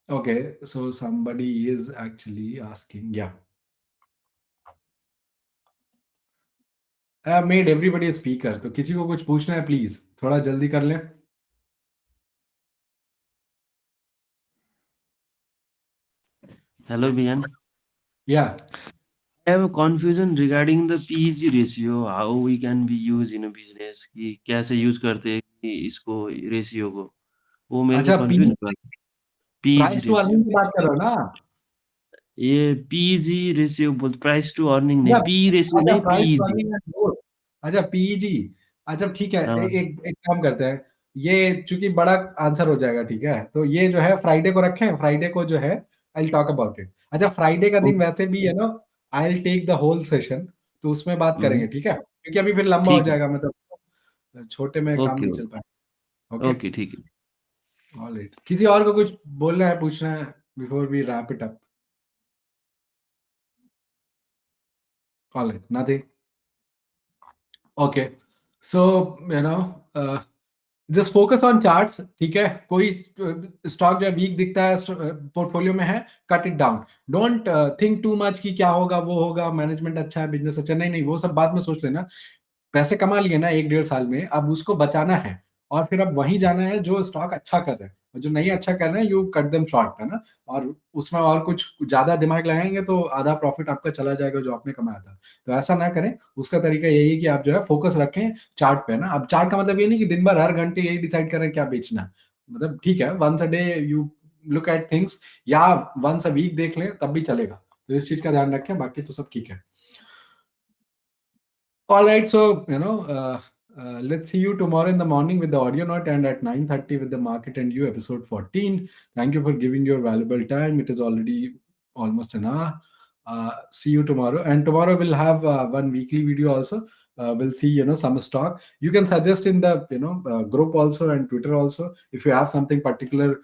Okay, so somebody is actually asking. Yeah, I have made everybody a speaker. तो किसी को कुछ पूछना है please थोड़ा जल्दी कर लें. Hello, Bian. Yeah. I have a confusion regarding the PEG ratio, how we can be used in a business, कि कैसे यूज करते हैं कि इसको रेशियो को, वो मेरे को अच्छा, कंफ्यूज हुआ. PEG price to ratio, earning की बात कर रहे हो ना? ये PEG रेशियो बोल, प्राइस टू अर्निंग नहीं, अच्छा, PE रेशियो नहीं, price to PEG. Earning and growth. अच्छा, पीईजी. अच्छा, ठीक है. हाँ, एक काम करते हैं. ये चूंकि बड़ा आंसर हो जाएगा, ठीक है, तो ये जो है फ्राइडे को रखें. फ्राइडे को जो है I will talk about it. अच्छा, फ्राइडे का दिन वैसे भी I will take the whole session, तो उसमें बात करेंगे, ठीक है, क्योंकि अभी फिर लंबा हो ठीक है. जाएगा, मतलब छोटे में काम ओके नहीं चल पाएगा. ओके, ओके, ठीक है. ऑलराइट. किसी और को कुछ बोलना है, पूछना है before we wrap it up? Alright, nothing. Okay, so just focus on charts. ठीक है, कोई स्टॉक जो वीक दिखता है पोर्टफोलियो में है, cut it down. Don't think too much कि क्या होगा, वो होगा, मैनेजमेंट अच्छा है, बिजनेस अच्छा. नहीं नहीं, वो सब बाद में सोच लेना. पैसे कमा लिए ना 1-1.5 साल में, अब उसको बचाना है, और फिर अब वहीं जाना है जो स्टॉक अच्छा कर रहे हैं, और जो नहीं अच्छा कर रहे हैं यू कट देम शॉर्ट, है ना. और उसमें और कुछ ज्यादा दिमाग लगाएंगे तो आधा प्रॉफिट आपका चला जाएगा जो आपने कमाया था. तो ऐसा ना करें. उसका तरीका यही है कि आप जो है फोकस रखें चार्ट पे, ना. अब चार्ट का मतलब ये नहीं कि दिन भर हर घंटे यही डिसाइड करें क्या बेचना है. मतलब ठीक है, once a day you look at things, या वंस अ वीक देख लें तब भी चलेगा. तो इस चीज का ध्यान रखें, बाकी तो सब ठीक है. All right, so let's see you tomorrow in the morning with the audio note, and at 9:30 with the Market and You episode 14. Thank you for giving your valuable time. It is already almost an hour. See you tomorrow, and tomorrow we'll have one weekly video also. We'll see some stock. You can suggest in the group also and Twitter also if you have something particular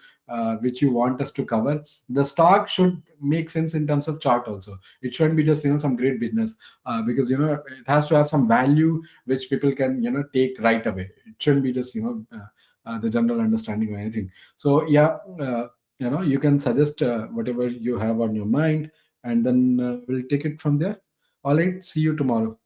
which you want us to cover. The stock should make sense in terms of chart also. It shouldn't be just some great business. Because it has to have some value which people can take right away. It shouldn't be just the general understanding or anything. So yeah, you can suggest whatever you have on your mind, and then we'll take it from there. All right, see you tomorrow.